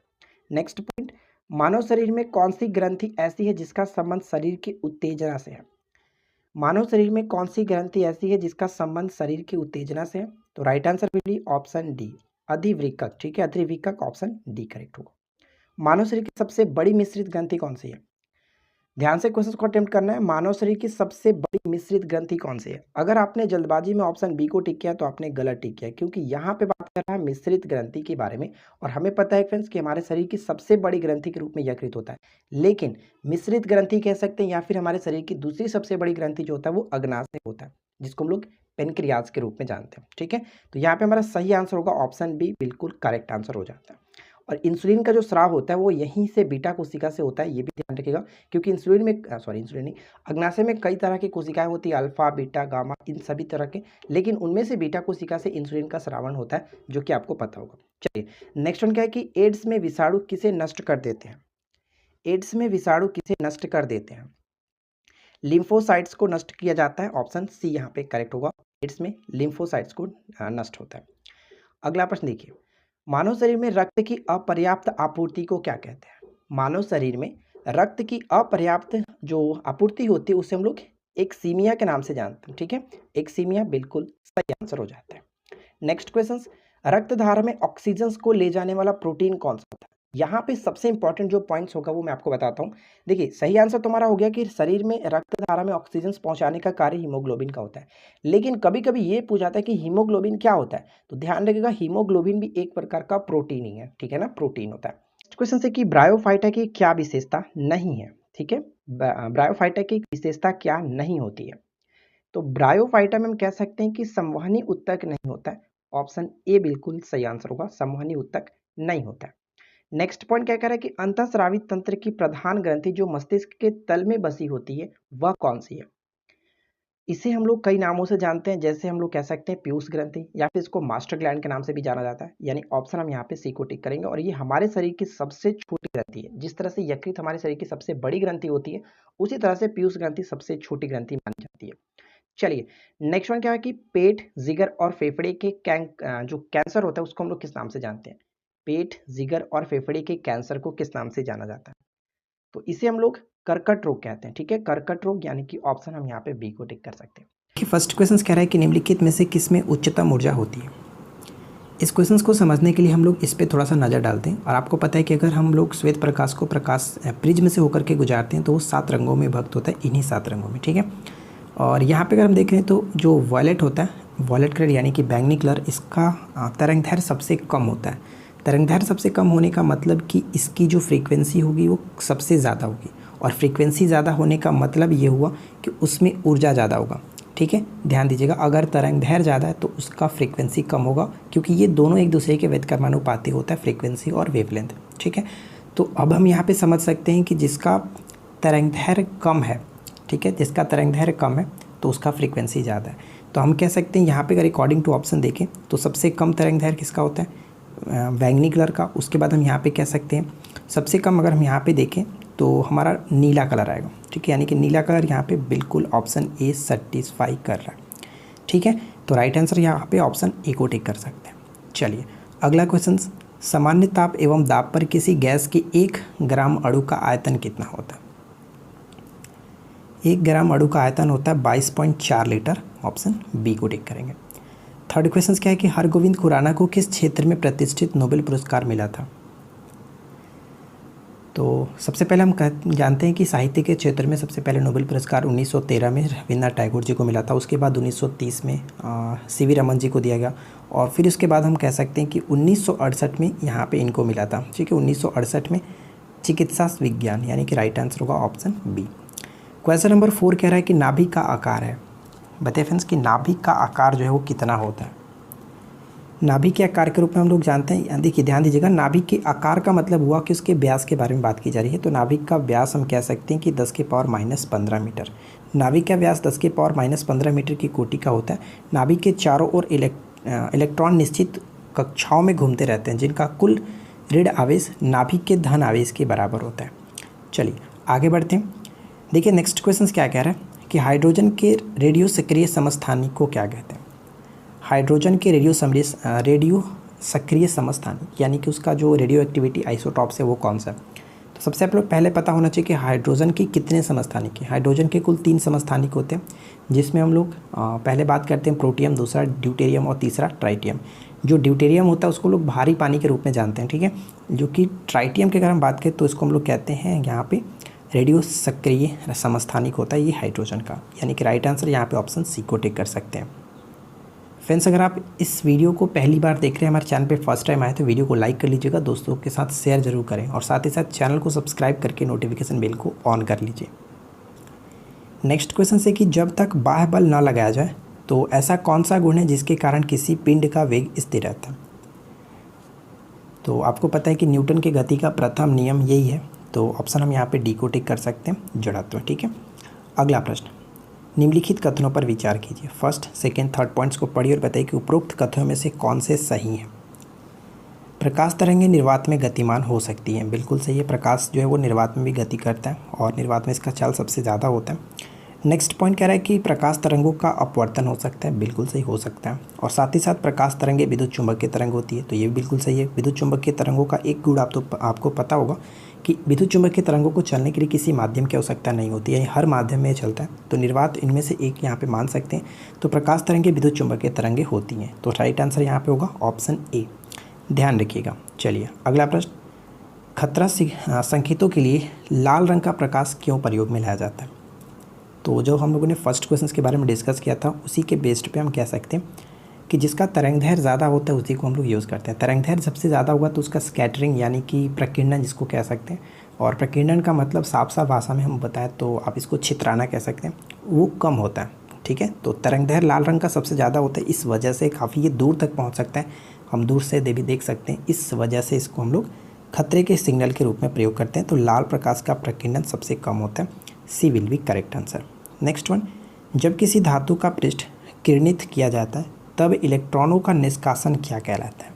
नेक्स्ट पॉइंट, मानव शरीर में कौन सी ग्रंथि ऐसी है जिसका संबंध शरीर की उत्तेजना से है? मानव शरीर में कौन सी ग्रंथि ऐसी है जिसका संबंध शरीर की उत्तेजना से है? तो right answer will be option D, अधिवृक्क, ठीक है, अधिवृक्क, ऑप्शन डी करेक्ट होगा। मानव शरीर की सबसे बड़ी मिश्रित ग्रंथि कौन सी है? ध्यान से क्वेश्चन को अटेम्प्ट करना है। मानव शरीर की सबसे बड़ी मिश्रित ग्रंथि कौन सी है? अगर आपने जल्दबाजी में ऑप्शन बी को टिक किया तो आपने गलत टिक किया, क्योंकि यहाँ पे बात कर रहा है मिश्रित ग्रंथि के बारे में, और हमें पता है फ्रेंड्स कि हमारे शरीर की सबसे बड़ी ग्रंथि के रूप में यकृत होता है, लेकिन मिश्रित ग्रंथि कह सकते हैं, या फिर हमारे शरीर की दूसरी सबसे बड़ी ग्रंथि जो होता है वो अग्नाशय होता है, जिसको हम लोग पेनक्रियाज के रूप में जानते हैं, ठीक है। तो यहाँ पे हमारा सही आंसर होगा ऑप्शन बी, बिल्कुल करेक्ट आंसर हो जाता है। और इंसुलिन का जो स्राव होता है वो यहीं से बीटा कोशिका से होता है, ये भी ध्यान रखिएगा, क्योंकि इंसुलिन नहीं, अग्नाशय में कई तरह की कोशिकाएं होती है, अल्फा, बीटा, गामा, इन सभी तरह के, लेकिन उनमें से बीटा कोशिका से इंसुलिन का स्रावण होता है, जो कि आपको पता होगा। चलिए नेक्स्ट वन क्या है कि एड्स में विषाणु किसे नष्ट कर देते हैं? एड्स में विषाणु किसे नष्ट कर देते हैं? लिम्फोसाइट्स को नष्ट किया जाता है, ऑप्शन सी यहाँ पे करेक्ट होगा। एड्स में लिम्फोसाइट्स को नष्ट होता है। अगला प्रश्न देखिए, मानव शरीर में रक्त की अपर्याप्त आपूर्ति को क्या कहते हैं? मानव शरीर में रक्त की अपर्याप्त जो आपूर्ति होती है उसे हम लोग एक्सीमिया के नाम से जानते हैं, ठीक है, एक्सीमिया बिल्कुल सही आंसर हो जाता है। नेक्स्ट क्वेश्चन, रक्त धारा में ऑक्सीजन को ले जाने वाला प्रोटीन कौन सा होता है? यहाँ पे सबसे इंपॉर्टेंट जो पॉइंट्स होगा वो मैं आपको बताता हूँ। देखिए, सही आंसर तुम्हारा हो गया कि शरीर में रक्त धारा में ऑक्सीजन पहुंचाने का कार्य हीमोग्लोबिन का होता है, लेकिन कभी कभी ये पूछा जाता है कि हीमोग्लोबिन क्या होता है, तो ध्यान रखिएगा हीमोग्लोबिन भी एक प्रकार का प्रोटीन ही है, ठीक है ना, प्रोटीन होता है। क्वेश्चन से कि ब्रायोफाइटा की क्या विशेषता नहीं है, ठीक है, ब्रायोफाइटा की विशेषता क्या नहीं होती है? तो ब्रायोफाइटा में हम कह सकते हैं कि संवहनी उत्तक नहीं होता है, ऑप्शन ए बिल्कुल सही आंसर होगा, संवहनी उत्तक नहीं होता है। नेक्स्ट पॉइंट क्या कह रहा है कि अंतःस्रावी तंत्र की प्रधान ग्रंथि जो मस्तिष्क के तल में बसी होती है वह कौन सी है? इसे हम लोग कई नामों से जानते हैं, जैसे हम लोग कह सकते हैं पीयूष ग्रंथि, या फिर इसको मास्टर ग्लैंड के नाम से भी जाना जाता है। यानी ऑप्शन हम यहाँ पे सी को टिक करेंगे। और ये हमारे शरीर की सबसे छोटी ग्रंथि है। जिस तरह से यकृत हमारे शरीर की सबसे बड़ी ग्रंथि होती है, उसी तरह से पीयूष ग्रंथि सबसे छोटी ग्रंथि मानी जाती है। चलिए नेक्स्ट वन क्या है कि पेट, जिगर और फेफड़े के जो कैंसर होता है उसको हम लोग किस नाम से जानते हैं? पेट, जिगर और फेफड़े के कैंसर को किस नाम से जाना जाता है? तो इसे हम लोग कर्कट रोग कहते हैं। ठीक है, कर्कट रोग, यानी कि ऑप्शन हम यहाँ पे बी को टिक कर सकते हैं। फर्स्ट क्वेश्चन कह रहा है कि निम्नलिखित में से किस में उच्चतम ऊर्जा होती है। इस क्वेश्चन को समझने के लिए हम लोग इस पे थोड़ा सा नज़र डालते हैं। और आपको पता है कि अगर हम लोग श्वेत प्रकाश को प्रिज्म से होकर के गुजारते हैं तो वो 7 रंगों में विभक्त होता है, इन्हीं 7 रंगों में। ठीक है, और यहाँ पे अगर हम देखें तो जो वॉयलेट होता है, वॉयलेट कलर यानी कि बैंगनी कलर, इसका तरंगदैर्घ्य सबसे कम होता है। तरंगदैर्घ्य सबसे कम होने का मतलब कि इसकी जो फ्रीक्वेंसी होगी वो सबसे ज़्यादा होगी। और फ्रीक्वेंसी ज़्यादा होने का मतलब ये हुआ कि उसमें ऊर्जा ज़्यादा होगा। ठीक है, ध्यान दीजिएगा, अगर तरंगदैर्घ्य ज़्यादा है तो उसका फ्रीक्वेंसी कम होगा, क्योंकि ये दोनों एक दूसरे के व्युत्क्रमानुपाती होता है, फ्रीक्वेंसी और वेवलेंथ। ठीक है, तो अब हम यहाँ पे समझ सकते हैं कि जिसका तरंगदैर्घ्य कम है, ठीक है, जिसका तरंगदैर्घ्य कम है तो उसका फ्रीक्वेंसी ज़्यादा है। तो हम कह सकते हैं यहाँ पे अगर अकॉर्डिंग टू ऑप्शन देखें तो सबसे कम तरंगदैर्घ्य किसका होता है? बैंगनी कलर का। उसके बाद हम यहाँ पे कह सकते हैं सबसे कम, अगर हम यहाँ पे देखें तो हमारा नीला कलर आएगा। ठीक है, यानी कि नीला कलर यहाँ पे बिल्कुल ऑप्शन ए सेटिस्फाई कर रहा है। ठीक है, तो राइट आंसर यहाँ पे ऑप्शन ए को टिक कर सकते हैं। चलिए अगला क्वेश्चन, सामान्य ताप एवं दाब पर किसी गैस के 1 ग्राम अणु का आयतन कितना होता है? 1 ग्राम अणु का आयतन होता है 22.4 लीटर। ऑप्शन बी को टिक करेंगे। थर्ड क्वेश्चन क्या है कि हरगोविंद खुराना को किस क्षेत्र में प्रतिष्ठित नोबेल पुरस्कार मिला था? तो सबसे पहले हम जानते हैं कि साहित्य के क्षेत्र में सबसे पहले नोबेल पुरस्कार 1913 में रविन्द्रनाथ टैगोर जी को मिला था। उसके बाद 1930 में सीवी रमन जी को दिया गया। और फिर उसके बाद हम कह सकते हैं कि 1968 में यहाँ पे इनको मिला था। ठीक है, 1968 में चिकित्सा विज्ञान, यानी कि राइट आंसर होगा ऑप्शन बी। क्वेश्चन नंबर 4 कह रहा है कि नाभिक का आकार है, बताइए फ्रेंड्स कि नाभिक का आकार जो है वो कितना होता है? नाभिक के आकार के रूप में हम लोग जानते हैं, देखिए ध्यान दीजिएगा, नाभिक के आकार का मतलब हुआ कि उसके व्यास के बारे में बात की जा रही है। तो नाभिक का व्यास हम कह सकते हैं कि 10 के पावर -15 मीटर। नाभिक का व्यास 10 के पावर -15 मीटर की कोटि का होता है। नाभिक के चारों ओर इलेक्ट्रॉन निश्चित कक्षाओं में घूमते रहते हैं, जिनका कुल ऋण आवेश नाभिक के धन आवेश के बराबर होता है। चलिए आगे बढ़ते हैं। देखिए नेक्स्ट क्वेश्चन क्या कह रहा है कि हाइड्रोजन के रेडियो सक्रिय समस्थानिक को क्या कहते हैं? हाइड्रोजन के रेडियो सक्रिय समस्थानिक, यानी कि उसका जो रेडियो एक्टिविटी आइसोटॉप्स है वो कौन सा है? तो सबसे पहले पता होना चाहिए कि हाइड्रोजन के कितने समस्थानिक हैं। हाइड्रोजन के कुल 3 समस्थानिक होते हैं, जिसमें हम लोग पहले बात करते हैं प्रोटियम, दूसरा ड्यूटेरियम और तीसरा ट्राइटियम। जो ड्यूटेरियम होता है उसको लोग भारी पानी के रूप में जानते हैं। ठीक है, जो कि ट्राइटियम की अगर हम बात करें तो इसको हम लोग कहते हैं यहाँ पे रेडियो सक्रिय समस्थानिक होता है ये हाइड्रोजन का, यानी कि राइट आंसर यहाँ पे ऑप्शन सी को टिक कर सकते हैं। फ्रेंड्स अगर आप इस वीडियो को पहली बार देख रहे हैं, हमारे चैनल पे फर्स्ट टाइम आए तो वीडियो को लाइक कर लीजिएगा, दोस्तों के साथ शेयर जरूर करें और साथ ही साथ चैनल को सब्सक्राइब करके नोटिफिकेशन बेल को ऑन कर लीजिए। नेक्स्ट क्वेश्चन से कि जब तक बाह्य बल न लगाया जाए तो ऐसा कौन सा गुण है जिसके कारण किसी पिंड का वेग स्थिर रहता है? तो आपको पता है कि न्यूटन के गति का प्रथम नियम यही है, तो ऑप्शन हम यहाँ पे डी को टिक कर सकते हैं, जड़त्व। ठीक है, अगला प्रश्न, निम्नलिखित कथनों पर विचार कीजिए। फर्स्ट, सेकेंड, थर्ड पॉइंट्स को पढ़िए और बताइए कि उपरोक्त कथनों में से कौन से सही हैं। प्रकाश तरंगें निर्वात में गतिमान हो सकती हैं, बिल्कुल सही है। प्रकाश जो है वो निर्वात में भी गति करता है और निर्वात में इसका चाल सबसे ज़्यादा होता है। नेक्स्ट पॉइंट कह रहा है कि प्रकाश तरंगों का अपवर्तन हो सकता है, बिल्कुल सही हो सकता है। और साथ ही साथ प्रकाश तरंगें विद्युत चुंबकीय तरंग होती है, तो ये भी बिल्कुल सही है। विद्युत चुंबकीय तरंगों का एक गुण आपको पता होगा कि विद्युत चुंबकीय तरंगों को चलने के लिए किसी माध्यम की आवश्यकता नहीं होती है, हर माध्यम में चलता है। तो निर्वात इनमें से एक यहाँ पे मान सकते हैं। तो प्रकाश तरंगें विद्युत चुंबकीय तरंगें होती हैं, तो राइट आंसर यहाँ पे होगा ऑप्शन ए, ध्यान रखिएगा। चलिए अगला प्रश्न, खतरा संकेतों के लिए लाल रंग का प्रकाश क्यों प्रयोग में लाया जाता है? तो जो हम लोगों ने फर्स्ट क्वेश्चन के बारे में डिस्कस किया था उसी के बेस्ड पे हम कह सकते हैं कि जिसका तरंगदैर्घ्य ज़्यादा होता है उसी को हम लोग यूज़ करते हैं। तरंगदैर्घ्य सबसे ज़्यादा होगा तो उसका स्कैटरिंग यानी कि प्रकीर्णन जिसको कह सकते हैं, और प्रकीर्णन का मतलब साफ भाषा में हम बताएं तो आप इसको छितराना कह सकते हैं, वो कम होता है। ठीक है, तो तरंगदैर्घ्य लाल रंग का सबसे ज़्यादा होता है, इस वजह से काफ़ी ये दूर तक पहुँच सकता है, हम दूर से भी देख सकते हैं, इस वजह से इसको हम लोग खतरे के सिग्नल के रूप में प्रयोग करते हैं। तो लाल प्रकाश का प्रकीर्णन सबसे कम होता है, C will be correct answer. Next one, जब किसी धातु का पृष्ठ किरणित किया जाता है तब इलेक्ट्रॉनों का निष्कासन क्या कहलाता है?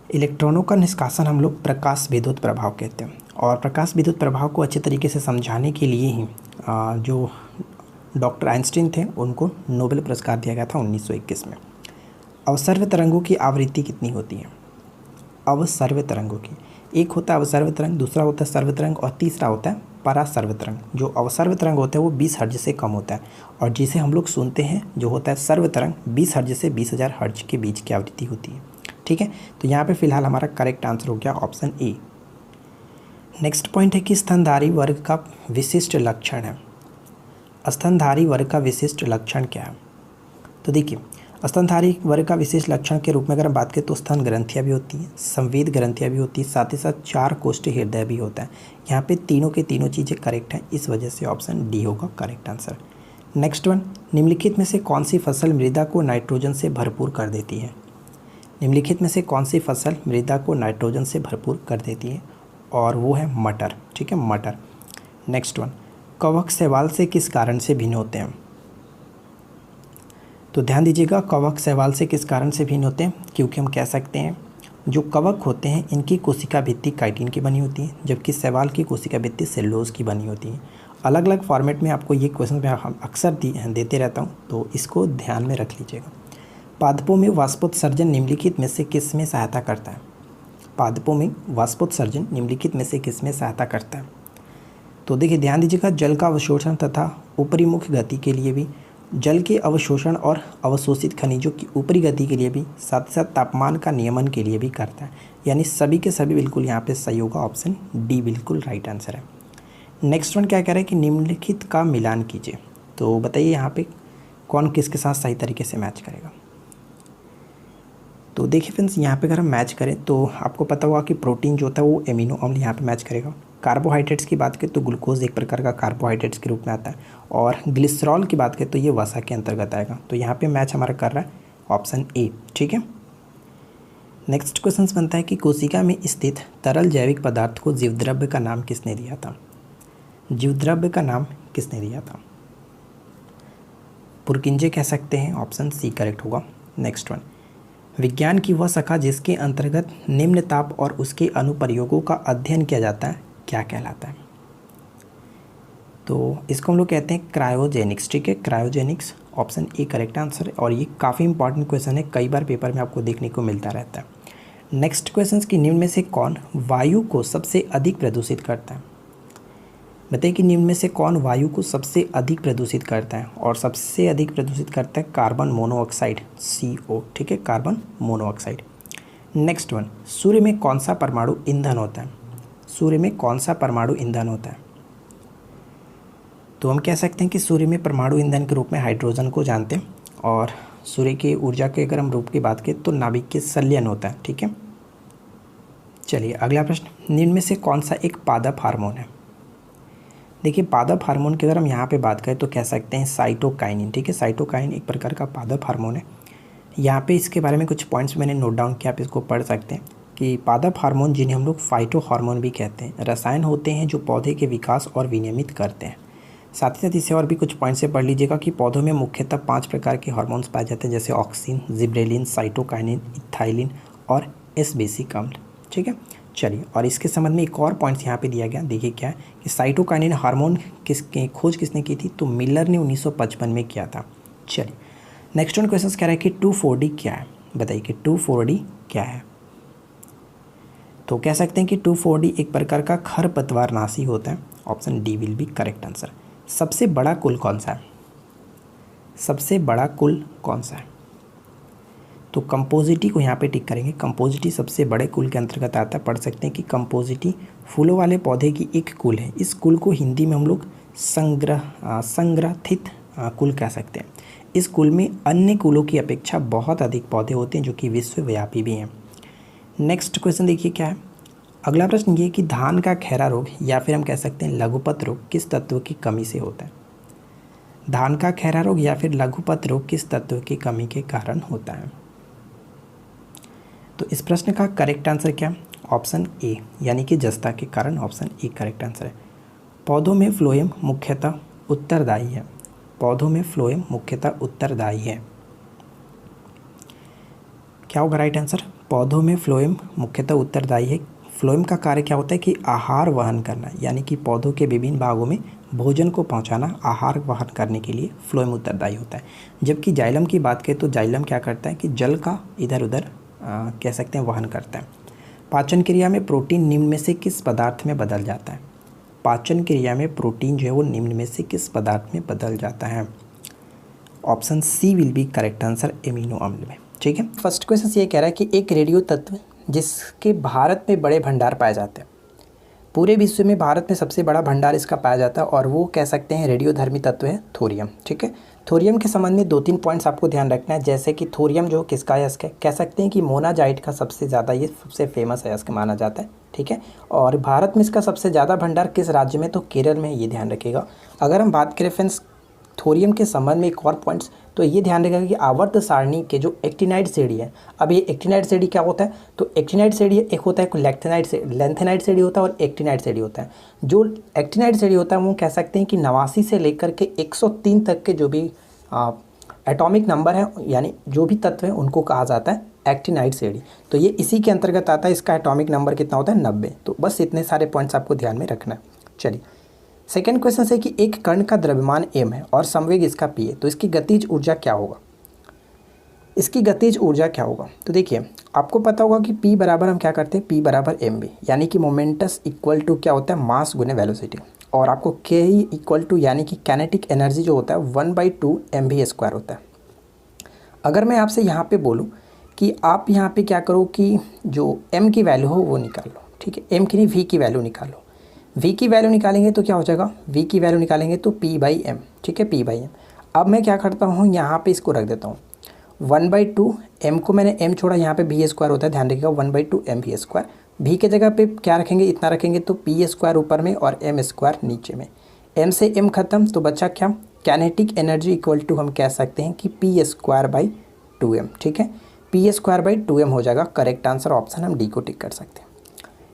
इलेक्ट्रॉनों का निष्कासन हम लोग प्रकाश विद्युत प्रभाव कहते हैं। और प्रकाश विद्युत प्रभाव को अच्छे तरीके से समझाने के लिए ही जो डॉक्टर आइंस्टीन थे उनको नोबेल पुरस्कार दिया गया था 1921 में। अवसर्व तरंगों की आवृत्ति कितनी होती है? अवसर्व तरंगों की, एक होता है अवसर्व तरंग, दूसरा होता है सर्व तरंग और तीसरा होता है परासर्व तरंग। जो अवसर्व तरंग होता है वो 20 हर्ट्ज से कम होता है और जिसे हम लोग सुनते हैं जो होता है सर्व तरंग 20 हर्ट्ज से 20,000 हर्ट्ज के बीच की आवृत्ति होती है। ठीक है, तो यहाँ पे फिलहाल हमारा करेक्ट आंसर हो गया ऑप्शन ए। नेक्स्ट पॉइंट है कि स्तनधारी वर्ग का विशिष्ट लक्षण है। स्तनधारी वर्ग का विशिष्ट लक्षण क्या है? तो देखिए, स्तनधारी वर्ग का विशेष लक्षण के रूप में अगर हम बात करें तो स्तन ग्रंथियाँ भी होती हैं, संवेद ग्रंथियाँ भी होती हैं, साथ ही साथ 4 कोष्ठी हृदय भी होता है। यहाँ पे तीनों के तीनों चीज़ें करेक्ट हैं, इस वजह से ऑप्शन डी होगा करेक्ट आंसर। नेक्स्ट वन, निम्नलिखित में से कौन सी फसल मृदा को नाइट्रोजन से भरपूर कर देती है? निम्नलिखित में से कौन सी फसल मृदा को नाइट्रोजन से भरपूर कर देती है? और वो है मटर। ठीक है, मटर। नेक्स्ट वन, कवक शैवाल से किस कारण से भिन्न होते हैं? तो ध्यान दीजिएगा, कवक शैवाल से किस कारण से भिन्न होते हैं? क्योंकि हम कह सकते हैं जो कवक होते हैं इनकी कोशिका भित्ति काइटिन की बनी होती है, जबकि शैवाल की कोशिका भित्ति सेलुलोज की बनी होती है। अलग अलग फॉर्मेट में आपको ये क्वेश्चन मैं अक्सर देते रहता हूँ, तो इसको ध्यान में रख लीजिएगा। पादपों में वाष्पोत्सर्जन निम्नलिखित में से किस में सहायता करता है? पादपों में वाष्पोत्सर्जन निम्नलिखित में से किस में सहायता करता है? तो देखिए, ध्यान दीजिएगा, जल का अवशोषण तथा ऊपरी मुख गति के लिए भी, जल के अवशोषण और अवशोषित खनिजों की ऊपरी गति के लिए भी, साथ ही साथ तापमान का नियमन के लिए भी करता है। यानी सभी के सभी बिल्कुल यहाँ पे सही होगा, ऑप्शन डी बिल्कुल राइट आंसर है। नेक्स्ट वन क्या कह रहा है कि निम्नलिखित का मिलान कीजिए। तो बताइए यहाँ पे कौन किसके साथ सही तरीके से मैच करेगा? तो देखिए फ्रेंड्स, यहाँ पे अगर हम मैच करें तो आपको पता होगा कि प्रोटीन जो होता है वो एमिनो अम्ल यहाँ पे मैच करेगा। कार्बोहाइड्रेट्स की बात करें तो ग्लूकोज एक प्रकार का कार्बोहाइड्रेट्स के रूप में आता है, और ग्लिसरॉल की बात करें तो ये वसा के अंतर्गत आएगा। तो यहाँ पे मैच हमारा कर रहा है ऑप्शन ए। ठीक है, नेक्स्ट क्वेश्चन बनता है कि कोशिका में स्थित तरल जैविक पदार्थ को जीवद्रव्य का नाम किसने दिया था? जीवद्रव्य का नाम किसने दिया था? पुरकिंजे कह सकते हैं, ऑप्शन सी करेक्ट होगा। नेक्स्ट वन, विज्ञान की वह शाखा जिसके अंतर्गत निम्न ताप और उसके अनुप्रयोगों का अध्ययन किया जाता है क्या कहलाता है? तो इसको हम लोग कहते हैं क्रायोजेनिक्स। ठीक है, cryogenics option A correct answer है, और ये काफ़ी इंपॉर्टेंट क्वेश्चन है, कई बार पेपर में आपको देखने को मिलता रहता है। नेक्स्ट क्वेश्चन कि निम्न में से कौन वायु को सबसे अधिक प्रदूषित करता है? बताइए कि निम्न में से कौन वायु को सबसे अधिक प्रदूषित करता है? और सबसे अधिक प्रदूषित करता है कार्बन मोनोऑक्साइड, CO। ठीक है, कार्बन मोनोऑक्साइड। नेक्स्ट वन, सूर्य में कौन सा परमाणु ईंधन होता है? सूर्य में कौन सा परमाणु ईंधन होता है? तो हम कह सकते हैं कि सूर्य में परमाणु ईंधन के रूप में हाइड्रोजन को जानते हैं, और सूर्य की ऊर्जा के अगर हम रूप की बात करें तो नाभिकीय संलयन होता है। ठीक है, चलिए अगला प्रश्न, निम्न में से कौन सा एक पादप हार्मोन है? देखिए, पादप हार्मोन की अगर हम यहाँ पे बात करें तो कह सकते हैं साइटोकाइनिन। ठीक है, साइटोकाइनिन एक प्रकार का पादप हार्मोन है। यहाँ पे इसके बारे में कुछ पॉइंट्स मैंने नोट डाउन किया, आप इसको पढ़ सकते हैं कि पादप हार्मोन जिन्हें हम लोग फाइटो हार्मोन भी कहते हैं, रसायन होते हैं जो पौधे के विकास और विनियमित करते हैं। साथ ही साथ इसे और भी कुछ पॉइंट से पढ़ लीजिएगा कि पौधों में मुख्यतः 5 प्रकार के हार्मोन्स पाए जाते हैं, जैसे ऑक्सिन, जिब्रेलिन, साइटोकाइनिन, इथाइलिन और एस-बेसिक अम्ल। ठीक है, चलिए, और इसके संबंध में एक और पॉइंट्स यहाँ पे दिया गया, देखिए क्या है कि साइटोकाइनिन हार्मोन किसकी खोज किसने की थी? तो मिलर ने 1955 में किया था। चलिए, नेक्स्ट वन क्वेश्चन कह रहा है कि 2,4-D क्या है? बताइए कि 2,4-D क्या है? तो कह सकते हैं कि 2,4-D एक प्रकार का खरपतवारनाशी होता है, option D will be correct answer. सबसे बड़ा कुल कौन सा है? सबसे बड़ा कुल कौन सा है? तो कंपोजिटी को यहाँ पे टिक करेंगे। कंपोजिटी सबसे बड़े कुल के अंतर्गत आता है। पढ़ सकते हैं कि कंपोजिटी फूलों वाले पौधे की एक कुल है। इस कुल को हिंदी में हम लोग संग्रथित कुल कह सकते हैं। इस कुल में अन्य कुलों की अपेक्षा बहुत अधिक पौधे होते हैं जो कि विश्वव्यापी भी हैं। नेक्स्ट क्वेश्चन देखिए क्या है। अगला प्रश्न ये कि धान का खैरा रोग या फिर हम कह सकते हैं लघुपत रोग किस तत्व की कमी से होता है? धान का खैरा रोग या फिर लघुपत रोग किस तत्व की कमी के कारण होता है? तो इस प्रश्न का करेक्ट आंसर क्या? ऑप्शन ए, यानी कि जस्ता के कारण, ऑप्शन ए करेक्ट आंसर है। पौधों में फ्लोएम मुख्यतः उत्तरदायी है। पौधों में फ्लोएम मुख्यतः उत्तरदायी है। क्या होगा राइट आंसर? पौधों में फ्लोएम मुख्यतः उत्तरदायी है। फ्लोएम का कार्य क्या होता है कि आहार वहन करना, यानी कि पौधों के विभिन्न भागों में भोजन को पहुंचाना, आहार वहन करने के लिए फ्लोएम उत्तरदायी होता है। जबकि जाइलम की बात करें तो जाइलम क्या करता है कि जल का इधर उधर कह सकते हैं वहन करता है। पाचन क्रिया में प्रोटीन निम्न में से किस पदार्थ में बदल जाता है? पाचन क्रिया में प्रोटीन जो है वो निम्न में से किस पदार्थ में बदल जाता है? Option C will be correct answer, amino अम्ल में। ठीक है, फर्स्ट क्वेश्चन ये कह रहा है कि एक रेडियो तत्व जिसके भारत में बड़े भंडार पाए जाते हैं, पूरे विश्व में भारत में सबसे बड़ा भंडार इसका पाया जाता है, और वो कह सकते हैं रेडियोधर्मी तत्व है थोरियम। ठीक है, थोरियम के संबंध में 2-3 पॉइंट्स आपको ध्यान रखना है, जैसे कि थोरियम जो किसका अयस्क है, कह सकते हैं कि मोनाजाइट का सबसे ज़्यादा ये सबसे फेमस अयस्क माना जाता है। ठीक है, और भारत में इसका सबसे ज़्यादा भंडार किस राज्य में, तो केरल में, ये ध्यान रखिएगा। अगर हम बात करें फ्रेंड्स थोरियम के संबंध में एक और पॉइंट्स, तो ये ध्यान रखिएगा कि आवर्त सारणी के जो एक्टिनाइड श्रेणी है, अब ये एक्टिनाइड श्रेणी क्या होता है, तो एक्टिनाइड श्रेणी एक होता है लेंथेनाइड श्रेणी होता है और एक्टिनाइड श्रेणी होता है। जो एक्टिनाइड श्रेणी होता है वो कह सकते हैं कि 89 से लेकर के 103 तक के जो भी एटॉमिक नंबर है, यानी जो भी तत्व है, उनको कहा जाता है एक्टिनाइड श्रेणी। तो ये इसी के अंतर्गत आता है। इसका एटॉमिक नंबर कितना होता है? 90। तो बस इतने सारे पॉइंट्स आपको ध्यान में रखना है। चलिए, सेकेंड क्वेश्चन है कि एक कण का द्रव्यमान m है और संवेग इसका p है, तो इसकी गतिज ऊर्जा क्या होगा? इसकी गतिज ऊर्जा क्या होगा? तो देखिए, आपको पता होगा कि p बराबर हम क्या करते हैं, p बराबर mv, यानी कि मोमेंटस इक्वल टू क्या होता है, मास गुने वेलोसिटी, और आपको k इक्वल टू यानी कि कैनेटिक एनर्जी जो होता है 1/2 mv² होता है। अगर मैं आपसे यहाँ पे बोलूँ कि आप यहाँ पे क्या करो कि जो m की वैल्यू हो वो निकाल लो। ठीक है, m की नहीं, v की वैल्यू निकाल लो। v की वैल्यू निकालेंगे तो क्या हो जाएगा, v की वैल्यू निकालेंगे तो p/m। ठीक है, p/m। अब मैं क्या करता हूँ, यहाँ पे इसको रख देता हूँ 1/2 m को मैंने m छोड़ा, यहाँ पे v² होता है, ध्यान रखिएगा 1/2 mv²। v के जगह पे क्या रखेंगे, इतना रखेंगे, तो p² ऊपर में और m² नीचे में। m से m खत्म, तो बचा क्या, कैनेटिक एनर्जी इक्वल टू हम कह सकते हैं कि p²/2m। ठीक है, p²/2m हो जाएगा करेक्ट आंसर, ऑप्शन हम डी को टिक कर सकते हैं।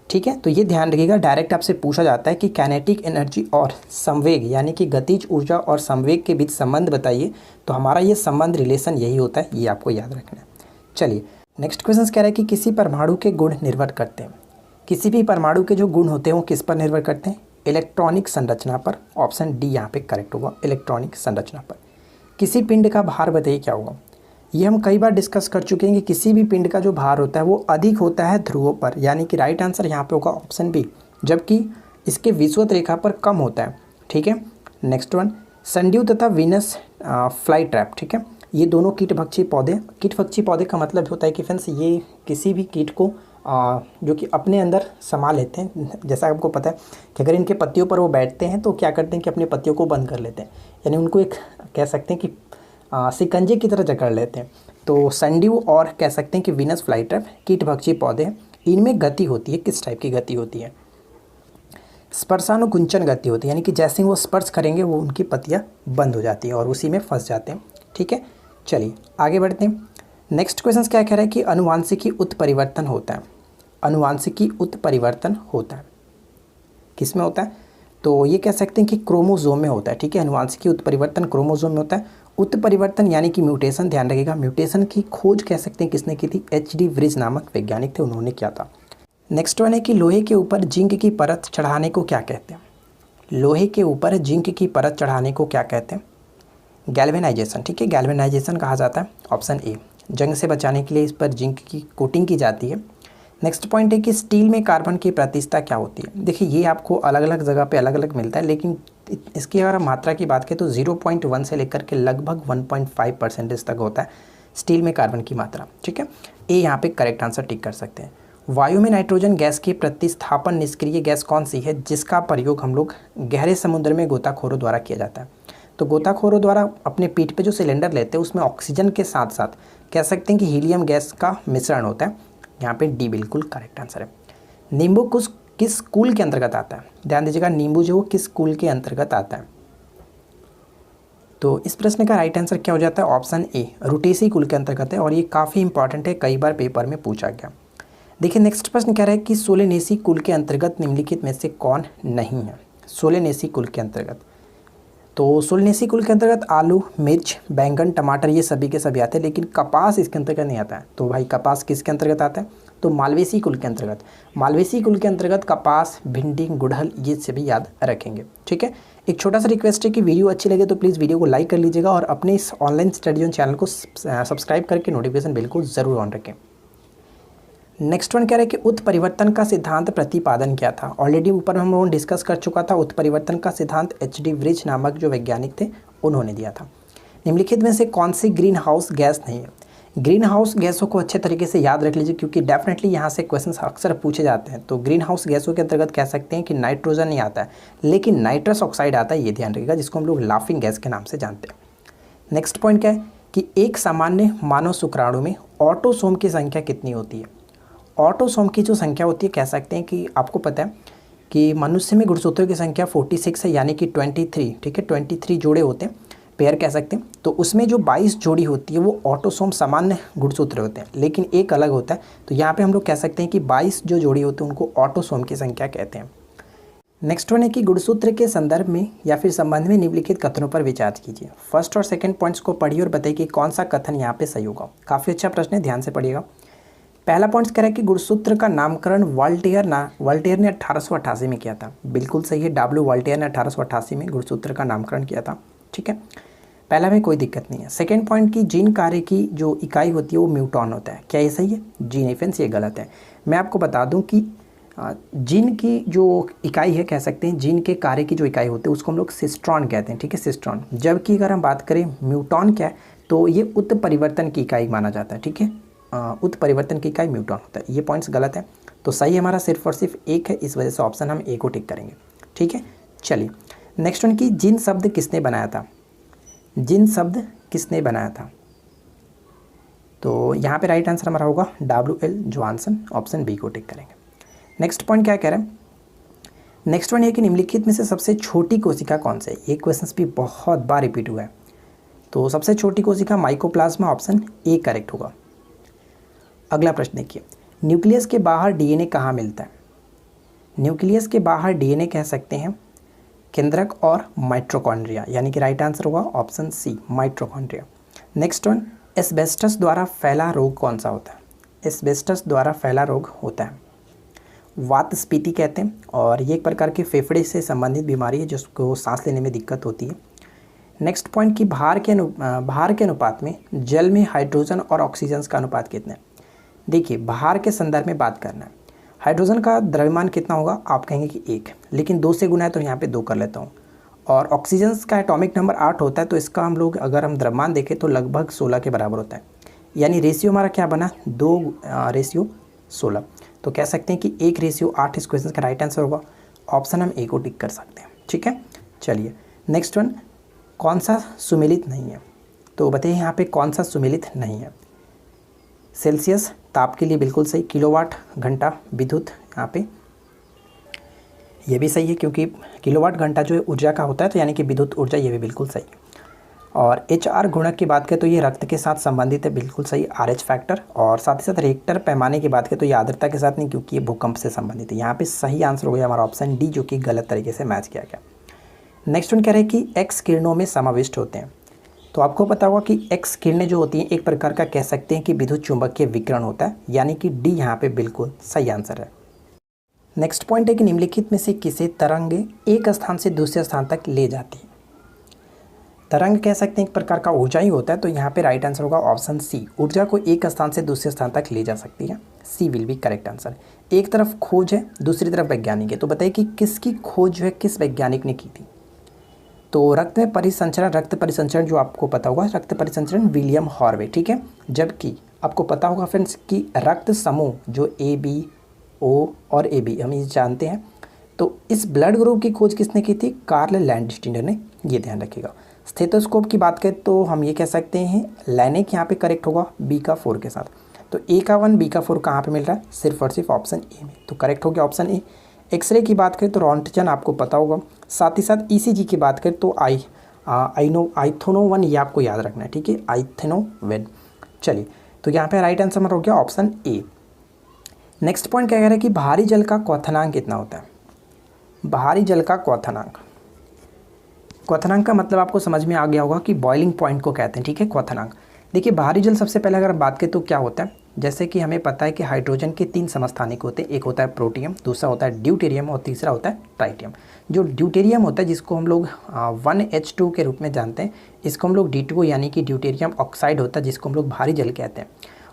ठीक है, तो ये ध्यान रखिएगा, डायरेक्ट आपसे पूछा जाता है कि कैनेटिक एनर्जी और संवेग यानी कि गतिज ऊर्जा और संवेग के बीच संबंध बताइए, तो हमारा ये संबंध रिलेशन यही होता है, ये आपको याद रखना है। चलिए, नेक्स्ट क्वेश्चन कह रहा है कि किसी परमाणु के गुण निर्भर करते हैं। किसी भी परमाणु के जो गुण होते हैं वो किस पर निर्भर करते हैं? इलेक्ट्रॉनिक संरचना पर। ऑप्शन डी यहाँ पे करेक्ट होगा, इलेक्ट्रॉनिक संरचना पर। किसी पिंड का भार बताइए क्या होगा? ये हम कई बार डिस्कस कर चुके हैं कि किसी भी पिंड का जो भार होता है वो अधिक होता है ध्रुवों पर, यानी कि राइट आंसर यहाँ पे होगा ऑप्शन बी, जबकि इसके विषुवत रेखा पर कम होता है। ठीक है, नेक्स्ट वन, संड्यू तथा वीनस फ्लाई ट्रैप। ठीक है, ये दोनों कीटभक्षी पौधे का मतलब होता है कि फ्रेंड्स ये किसी भी कीट को जो कि अपने अंदर समा लेते हैं। जैसा आपको पता है कि अगर इनके पत्तियों पर वो बैठते हैं तो क्या करते हैं कि अपने पत्तियों को बंद कर लेते हैं, यानी उनको एक कह सकते हैं कि शिकंजे की तरह जकड़ लेते हैं। तो संड्यू और कह सकते हैं कि वीनस फ्लाई ट्रैप कीटभक्षी पौधे हैं। इनमें गति होती है, किस टाइप की गति होती है? स्पर्शानुकुंचन गति होती है, यानी कि जैसे वो स्पर्श करेंगे वो उनकी पत्तियाँ बंद हो जाती हैं और उसी में फंस जाते हैं। ठीक है, चलिए आगे बढ़ते हैं। नेक्स्ट क्वेश्चन क्या कह रहा है कि अनुवांशिकी उत्परिवर्तन होता है। अनुवांशिकी उत्परिवर्तन होता है किस में होता है? तो ये कह सकते हैं कि क्रोमोसोम में होता है। ठीक है, अनुवांशिकी उत्परिवर्तन क्रोमोसोम में होता है। उत्परिवर्तन यानी कि म्यूटेशन, ध्यान रखिएगा, म्यूटेशन की खोज कह सकते हैं किसने की थी? HD व्रिज नामक वैज्ञानिक थे, उन्होंने किया था। नेक्स्ट वन है कि लोहे के ऊपर जिंक की परत चढ़ाने को क्या कहते हैं? लोहे के ऊपर जिंक की परत चढ़ाने को क्या कहते हैं? गैल्वेनाइजेशन। ठीक है, गैल्वेनाइजेशन कहा जाता है, ऑप्शन ए। जंग से बचाने के लिए इस पर जिंक की कोटिंग की जाती है। नेक्स्ट पॉइंट है कि स्टील में कार्बन की प्रतिशतता क्या होती है? देखिए, ये आपको अलग अलग जगह पे अलग अलग मिलता है, लेकिन इसकी अगर मात्रा की बात करें तो 0.1 से लेकर के लगभग 1.5% तक होता है स्टील में कार्बन की मात्रा। ठीक है, ए यहाँ पे करेक्ट आंसर टिक कर सकते हैं। वायु में नाइट्रोजन गैस की प्रतिस्थापन निष्क्रिय गैस कौन सी है जिसका प्रयोग हम लोग गहरे समुद्र में गोताखोरों द्वारा किया जाता है? तो गोताखोरों द्वारा अपने पीठ पे जो सिलेंडर लेते हैं उसमें ऑक्सीजन के साथ साथ कह सकते हैं कि हीलियम गैस का मिश्रण होता है। यहाँ पे डी बिल्कुल करेक्ट आंसर है। नींबू किस कुल के अंतर्गत आता है? ध्यान दीजिएगा, नींबू जो किस कुल के अंतर्गत आता है? तो इस प्रश्न का राइट आंसर क्या हो जाता है? ऑप्शन ए, रुटेसी कुल के अंतर्गत है, और ये काफ़ी इंपॉर्टेंट है, कई बार पेपर में पूछा गया। देखिए, नेक्स्ट प्रश्न कह रहा है कि सोलेनेसी कुल के अंतर्गत निम्नलिखित में से कौन नहीं है? सोलेनेसी कुल के अंतर्गत तो सोलनेसी कुल के अंतर्गत आलू, मिर्च, बैंगन, टमाटर ये सभी के सभी आते हैं, लेकिन कपास इसके अंतर्गत नहीं आता है। तो भाई कपास किसके अंतर्गत आता है? तो मालवेसी कुल के अंतर्गत। मालवेसी कुल के अंतर्गत कपास, भिंडी, गुड़हल ये सभी याद रखेंगे। ठीक है, एक छोटा सा रिक्वेस्ट है कि वीडियो अच्छी लगे तो प्लीज़ वीडियो को लाइक कर लीजिएगा और अपने इस ऑनलाइन स्टडी जोन चैनल को सब्सक्राइब करके नोटिफिकेशन बेल को ज़रूर ऑन रखें। नेक्स्ट वन कह रहा है कि उत्परिवर्तन का सिद्धांत प्रतिपादन क्या था? ऑलरेडी ऊपर हम लोगों ने डिस्कस कर चुका था। उत्परिवर्तन का सिद्धांत एच.डी. व्रिज नामक जो वैज्ञानिक थे उन्होंने दिया था। निम्नलिखित में से कौन सी ग्रीन हाउस गैस नहीं है? ग्रीन हाउस गैसों को अच्छे तरीके से याद रख लीजिए, क्योंकि डेफिनेटली यहाँ से क्वेश्चन अक्सर पूछे जाते हैं। तो ग्रीन हाउस गैसों के अंतर्गत कह सकते हैं कि नाइट्रोजन नहीं आता है, लेकिन नाइट्रस ऑक्साइड आता है, ये ध्यान रखिएगा, जिसको हम लोग लाफिंग गैस के नाम से जानते हैं। नेक्स्ट पॉइंट क्या है कि एक सामान्य मानव शुक्राणु में ऑटोसोम की संख्या कितनी होती है? ऑटोसोम की जो संख्या होती है, कह सकते हैं कि आपको पता है कि मनुष्य में गुणसूत्रों की संख्या 46 है, यानी कि 23। ठीक है, 23 जोड़े होते हैं, पेयर कह सकते हैं। तो उसमें जो 22 जोड़ी होती है वो ऑटोसोम सामान्य गुणसूत्र होते हैं, लेकिन एक अलग होता है। तो यहाँ पे हम लोग कह सकते हैं कि 22 जो जोड़ी होती है उनको ऑटोसोम की संख्या कहते हैं। नेक्स्ट वन है कि गुणसूत्र के संदर्भ में या फिर संबंध में निम्नलिखित कथनों पर विचार कीजिए। फर्स्ट और सेकंड पॉइंट्स को पढ़िए और बताइए कि कौन सा कथन यहाँ पे सही होगा। काफ़ी अच्छा प्रश्न है, ध्यान से पढ़िएगा। पहला पॉइंट कह रहा है कि गुणसूत्र का नामकरण वॉल्टेयर ने 1888 में किया था। बिल्कुल सही है, डब्ल्यू वॉल्टेयर ने 1888 में गुणसूत्र का नामकरण किया था। ठीक है, पहला में कोई दिक्कत नहीं है। सेकंड पॉइंट की जीन कार्य की जो इकाई होती है वो म्यूटॉन होता है। क्या ये सही है? जी नहीं फ्रेंड्स, ये गलत है। मैं आपको बता दूं कि जीन की जो इकाई है, कह सकते हैं जीन के कार्य की जो इकाई होती है उसको हम लोग सिस्ट्रॉन कहते हैं। ठीक है, सिस्ट्रॉन। जबकि अगर हम बात करें म्यूटॉन क्या है, तो ये उत्परिवर्तन की इकाई माना जाता है। ठीक है, उत्परिवर्तन की इकाई म्यूटॉन होता है। ये पॉइंट्स गलत है, तो सही हमारा सिर्फ और सिर्फ एक है, इस वजह से ऑप्शन हम ए को टिक करेंगे। ठीक है, चलिए नेक्स्ट वन की जीन शब्द किसने बनाया था? जीन शब्द किसने बनाया था? तो यहाँ पे राइट आंसर हमारा होगा W.L. जॉनसन, ऑप्शन बी को टिक करेंगे। नेक्स्ट पॉइंट क्या कह रहे हैं? नेक्स्ट वन ये कि निम्नलिखित में से सबसे छोटी कोशिका कौन सी है? ये क्वेश्चन भी बहुत बार रिपीट हुआ है। तो सबसे छोटी कोशिका माइकोप्लाज्मा, ऑप्शन ए करेक्ट होगा। अगला प्रश्न देखिए, न्यूक्लियस के बाहर डीएनए कहाँ मिलता है? न्यूक्लियस के बाहर डीएनए कह सकते हैं केंद्रक और माइटोकॉन्ड्रिया, यानी कि राइट आंसर होगा option C, mitochondria. Next one, asbestos द्वारा फैला रोग कौन सा होता है? एस्बेस्टस द्वारा फैला रोग होता है वातस्फीति कहते हैं, और ये एक प्रकार के फेफड़े से संबंधित बीमारी है जिसको सांस लेने में दिक्कत होती है। नेक्स्ट पॉइंट की भार के अनुपात में जल में हाइड्रोजन और ऑक्सीजन का अनुपात कितना है? देखिए, भार के संदर्भ में बात करना है। हाइड्रोजन का द्रव्यमान कितना होगा? आप कहेंगे कि 1, लेकिन 2 से गुना है तो यहाँ पे 2 कर लेता हूँ। और ऑक्सीजन का एटॉमिक नंबर 8 होता है, तो इसका हम लोग अगर हम द्रव्यमान देखें तो लगभग 16 के बराबर होता है। यानी रेशियो हमारा क्या बना? 2:16। तो कह सकते हैं कि 1:8 इस क्वेश्चन का राइट आंसर होगा। ऑप्शन हम ए को टिक कर सकते हैं। ठीक है, चलिए नेक्स्ट वन, कौन सा सुमेलित नहीं है? तो बताइए यहाँ पे कौन सा सुमेलित नहीं है? सेल्सियस ताप के लिए बिल्कुल सही। किलोवाट घंटा विद्युत, यहाँ पे ये भी सही है, क्योंकि किलोवाट घंटा जो है ऊर्जा का होता है, तो यानी कि विद्युत ऊर्जा, ये भी बिल्कुल सही। और HR गुणक की बात करें तो ये रक्त के साथ संबंधित है, बिल्कुल सही, RH फैक्टर। और साथ ही साथ रिएक्टर पैमाने की बात करें तो ये आर्द्रता के साथ नहीं, क्योंकि ये भूकंप से संबंधित है। यहाँ पे सही आंसर हो गया हमारा ऑप्शन डी, जो कि गलत तरीके से मैच किया गया। नेक्स्ट वन कह रहे हैं कि एक्स किरणों में समाविष्ट होते हैं। तो आपको पता होगा कि एक्स किरणें जो होती हैं एक प्रकार का कह सकते हैं कि विद्युत चुंबकीय विकिरण होता है, यानी कि डी यहाँ पे बिल्कुल सही आंसर है। नेक्स्ट पॉइंट है कि निम्नलिखित में से किसे तरंग एक स्थान से दूसरे स्थान तक ले जाती है? तरंग कह सकते हैं एक प्रकार का ऊर्जा ही होता है, तो यहाँ पे राइट आंसर होगा ऑप्शन सी, ऊर्जा को एक स्थान से दूसरे स्थान तक ले जा सकती है। C will be correct answer. एक तरफ खोज है, दूसरी तरफ वैज्ञानिक है, तो बताइए कि किसकी खोज जो है किस वैज्ञानिक ने की थी? तो रक्त परिसंचरण जो आपको पता होगा, रक्त परिसंचरण विलियम हॉर्वे। ठीक है, जबकि आपको पता होगा फ्रेंड्स कि रक्त समूह जो AB, O और AB हम ये जानते हैं, तो इस ब्लड ग्रुप की खोज किसने की थी? कार्ल लैंडस्टीनर ने, ये ध्यान रखिएगा। स्टेथोस्कोप की बात करें तो हम ये कह सकते हैं लैनिक यहाँ पे करेक्ट होगा B का 4 के साथ। तो A का 1 B का 4 कहाँ पे मिल रहा है? सिर्फ और सिर्फ ऑप्शन ए में, तो करेक्ट हो गया ऑप्शन ए। एक्सरे की बात करें तो रोंटगन आपको पता होगा। साथ ही साथ ECG की बात करें तो आइथोनोवन, ये आपको याद रखना है। ठीक है, आइथोनोवन। चलिए, तो यहाँ पे राइट आंसर हो गया ऑप्शन ए। नेक्स्ट पॉइंट क्या कह रहा है कि भारी जल का क्वथनांक कितना होता है? भारी जल का क्वथनांक, क्वथनांक का मतलब आपको समझ में आ गया होगा कि बॉइलिंग पॉइंट को कहते हैं, ठीक है, क्वथनांक। देखिए बाहरी जल सबसे पहले अगर हम बात करें तो क्या होता है, जैसे कि हमें पता है कि हाइड्रोजन के 3 समस्थानिक होते हैं, एक होता है प्रोटियम, दूसरा होता है ड्यूटेरियम और तीसरा होता है ट्राइटियम। जो ड्यूटेरियम होता है जिसको हम लोग 1H2 के रूप में जानते हैं, इसको हम लोग D2 यानी कि ड्यूटेरियम ऑक्साइड होता है जिसको हम लोग भारी जल कहते हैं,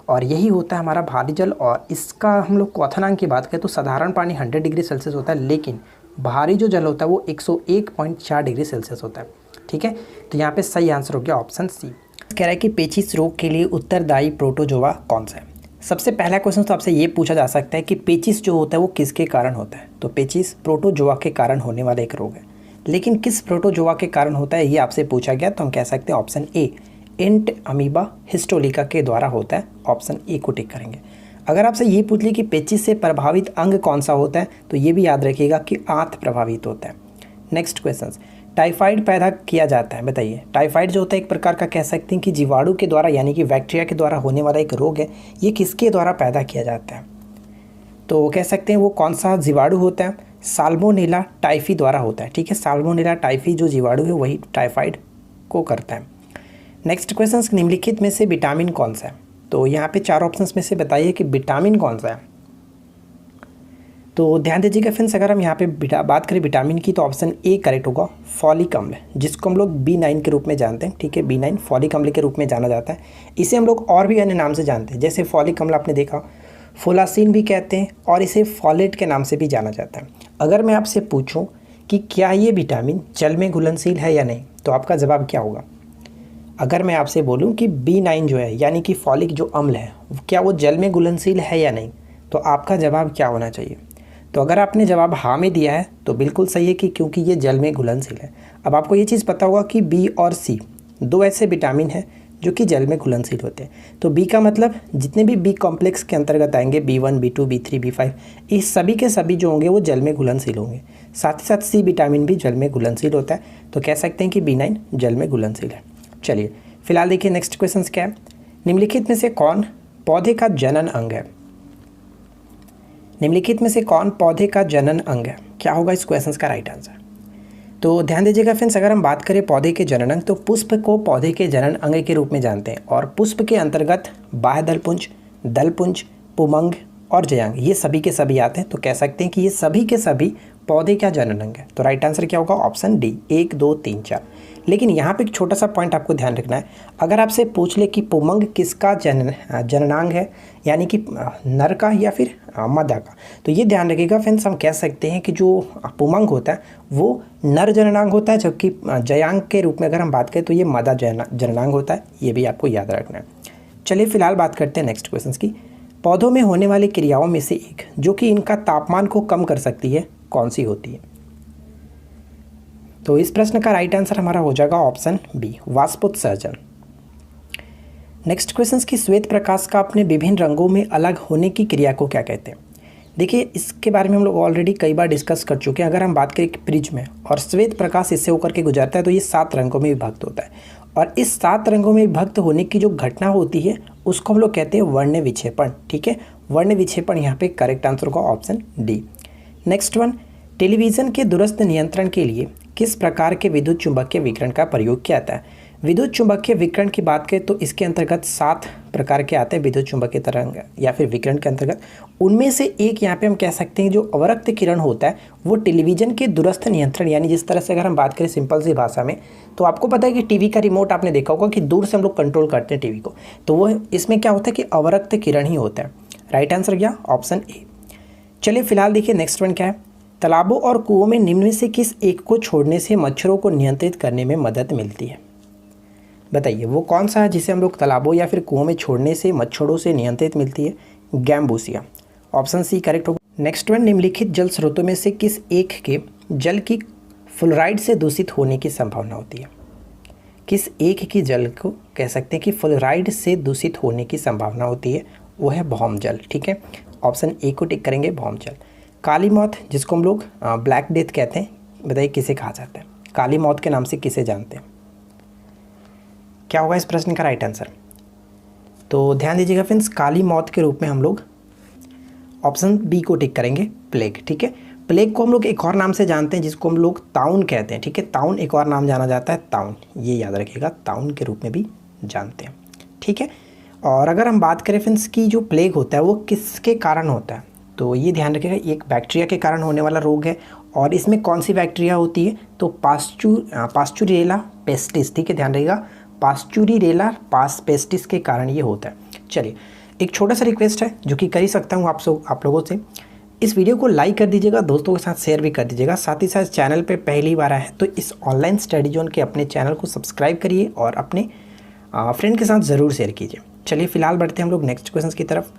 और यही होता है हमारा भारी जल। और इसका हम लोग क्वथनांक की बात करें तो साधारण पानी 100 डिग्री सेल्सियस होता है, लेकिन भारी जो जल होता है वो 101.4 डिग्री सेल्सियस होता है, ठीक है। तो यहाँ पे सही आंसर हो गया ऑप्शन सी। कह रहा है कि पेचिश रोग के लिए उत्तरदायी प्रोटोजोआ कौन सा है। सबसे पहला क्वेश्चन तो आपसे ये पूछा जा सकता है कि पेचिश जो होता है वो किसके कारण होता है, तो पेचिश प्रोटोजोआ के कारण होने वाला एक रोग है, लेकिन किस प्रोटोजोआ के कारण होता है ये आपसे पूछा गया, तो हम कह सकते हैं option A, ant amoeba histolytica के द्वारा होता है, ऑप्शन ए को टिक करेंगे। अगर आपसे ये पूछ ली कि पेचिश से प्रभावित अंग कौन सा होता है, तो ये भी याद रखिएगा कि आंत प्रभावित होता है। नेक्स्ट क्वेश्चन, टाइफाइड पैदा किया जाता है, बताइए। टाइफाइड जो होता है एक प्रकार का कह सकते हैं कि जीवाणु के द्वारा यानी कि बैक्टीरिया के द्वारा होने वाला एक रोग है, ये किसके द्वारा पैदा किया जाता है, तो कह सकते हैं वो कौन सा जीवाणु होता है, साल्मोनेला टाइफी द्वारा होता है, ठीक है। साल्मोनेला टाइफी जो जीवाणु है वही टाइफाइड को करता है। नेक्स्ट क्वेश्चन, निम्नलिखित में से विटामिन कौन सा है, तो यहाँ पे 4 ऑप्शंस में से बताइए कि विटामिन कौन सा है। तो ध्यान दीजिएगा फ्रेंड्स, अगर हम यहाँ पे बात करें विटामिन की तो ऑप्शन ए करेक्ट होगा, फॉलिक अम्ल, जिसको हम लोग B9 के रूप में जानते हैं, ठीक है। B9 फॉलिक अम्ल के रूप में जाना जाता है। इसे हम लोग और भी अन्य नाम से जानते हैं, जैसे फॉलिक अम्ल आपने देखा, फोलासिन भी कहते हैं, और इसे फॉलेट के नाम से भी जाना जाता है। अगर मैं आपसे पूछूँ कि क्या ये विटामिन जल में घुलनशील है या नहीं, तो आपका जवाब क्या होगा। अगर मैं आपसे बोलूँ कि B9 जो है यानी कि फॉलिक जो अम्ल है, क्या वो जल में घुलनशील है या नहीं, तो आपका जवाब क्या होना चाहिए। तो अगर आपने जवाब हाँ में दिया है तो बिल्कुल सही है कि क्योंकि ये जल में घुलनशील है। अब आपको ये चीज़ पता होगा कि बी और सी 2 ऐसे विटामिन हैं जो कि जल में घुलनशील होते हैं। तो बी का मतलब जितने भी बी कॉम्प्लेक्स के अंतर्गत आएंगे, B1, B2, B3, B5, इस सभी के सभी जो होंगे वो जल में घुलनशील होंगे। साथ ही साथ सी विटामिन भी जल में घुलनशील होता है, तो कह सकते हैं कि B9 जल में घुलनशील है। चलिए फिलहाल देखिए नेक्स्ट क्वेश्चन क्या है, निम्नलिखित में से कौन पौधे का जनन अंग है। निम्नलिखित में से कौन पौधे का जनन अंग है, क्या होगा इस क्वेश्चन का राइट आंसर। तो ध्यान दीजिएगा फ्रेंड्स, अगर हम बात करें पौधे के जनन अंग, तो पुष्प को पौधे के जनन अंग के रूप में जानते हैं, और पुष्प के अंतर्गत बाह्य दलपुंज, दलपुंज, पुमंग और जयांग ये सभी के सभी आते हैं। तो कह सकते हैं कि ये सभी के सभी पौधे का जनन अंग है। तो राइट आंसर क्या होगा, ऑप्शन डी, 1, 2, 3, 4। लेकिन यहाँ पे एक छोटा सा पॉइंट आपको ध्यान रखना है, अगर आपसे पूछ ले कि पुमंग किसका जननांग है, यानी कि नर का या फिर मादा का, तो ये ध्यान रखिएगा फ्रेंड्स, हम कह सकते हैं कि जो पुमंग होता है वो नर जननांग होता है, जबकि जयांग के रूप में अगर हम बात करें तो ये मादा जननांग होता है। ये भी आपको याद रखना है। चलिए फिलहाल बात करते हैं नेक्स्ट क्वेश्चन की। पौधों में होने वाली क्रियाओं में से एक जो कि इनका तापमान को कम कर सकती है, कौन सी होती है। तो इस प्रश्न का राइट आंसर हमारा हो जाएगा ऑप्शन बी, वाष्पोत्सर्जन। नेक्स्ट क्वेश्चन की श्वेत प्रकाश का अपने विभिन्न रंगों में अलग होने की क्रिया को क्या कहते हैं। देखिए इसके बारे में हम लोग ऑलरेडी कई बार डिस्कस कर चुके हैं। अगर हम बात करें कि प्रिज्म में और श्वेत प्रकाश इससे होकर के गुजरता है तो ये 7 रंगों में विभक्त होता है, और इस 7 रंगों में विभक्त होने की जो घटना होती है उसको हम लोग कहते हैं वर्ण विक्षेपण, ठीक है। वर्ण विक्षेपण यहाँ पे करेक्ट आंसर होगा option D. Next one, television के दूरस्थ नियंत्रण के लिए किस प्रकार के विद्युत चुंबकीय विकिरण का प्रयोग किया जाता है। विद्युत चुंबकीय विकिरण की बात करें तो इसके अंतर्गत 7 प्रकार के आते हैं विद्युत चुंबकीय तरंग या फिर विकिरण के अंतर्गत। उनमें से एक यहाँ पे हम कह सकते हैं जो अवरक्त किरण होता है वो टेलीविज़न के दूरस्थ नियंत्रण, यानी जिस तरह से अगर हम बात करें सिंपल सी भाषा में, तो आपको पता है कि टीवी का रिमोट आपने देखा होगा कि दूर से हम लोग कंट्रोल करते हैं टीवी को, तो वो इसमें क्या होता है कि अवरक्त किरण ही होता है। राइट आंसर क्या, ऑप्शन ए। चलिए फिलहाल देखिए नेक्स्ट वन क्या है, तालाबों और कुओं में निम्न में से किस एक को छोड़ने से मच्छरों को नियंत्रित करने में मदद मिलती है। बताइए वो कौन सा है जिसे हम लोग तालाबों या फिर कुओं में छोड़ने से मच्छरों से नियंत्रित मिलती है। गैम्बूसिया, ऑप्शन सी करेक्ट होगा। नेक्स्ट वन, निम्नलिखित जल स्रोतों में से किस एक के जल की फ्लोराइड से दूषित होने की संभावना होती है। किस एक की जल को कह सकते हैं कि फ्लोराइड से दूषित होने की संभावना होती है, वो है भौम जल, ठीक है। ऑप्शन ए को टिक करेंगे, भौम जल। काली मौत जिसको हम लोग ब्लैक डेथ कहते हैं, बताइए किसे कहा जाता है, काली मौत के नाम से किसे जानते हैं। क्या होगा इस प्रश्न का राइट आंसर। तो ध्यान दीजिएगा फ्रेंड्स, काली मौत के रूप में हम लोग ऑप्शन बी को टिक करेंगे, प्लेग, ठीक है। प्लेग को हम लोग एक और नाम से जानते हैं जिसको हम लोग ताउन कहते हैं, ठीक है। ताउन एक और नाम जाना जाता है, ताउन, ये याद रखिएगा, ताउन के रूप में भी जानते हैं, ठीक है। और अगर हम बात करें फ्रेंड्स की जो प्लेग होता है वो किसके कारण होता है, तो ये ध्यान रखिएगा एक बैक्टीरिया के कारण होने वाला रोग है। और इसमें कौन सी बैक्टीरिया होती है, तो पास्चुरेला पेस्टिस, ठीक है, ध्यान रखिएगा, पास्चुरेला पेस्टिस के कारण ये होता है। चलिए, एक छोटा सा रिक्वेस्ट है जो कि कर ही सकता हूँ आप लोगों से, इस वीडियो को लाइक कर दीजिएगा, दोस्तों के साथ शेयर भी कर दीजिएगा, साथ ही साथ चैनल पे पहली बार आया है तो इस ऑनलाइन स्टडी जोन के अपने चैनल को सब्सक्राइब करिए और अपने फ्रेंड के साथ ज़रूर शेयर कीजिए। चलिए फिलहाल बढ़ते हैं हम लोग नेक्स्ट क्वेश्चन की तरफ।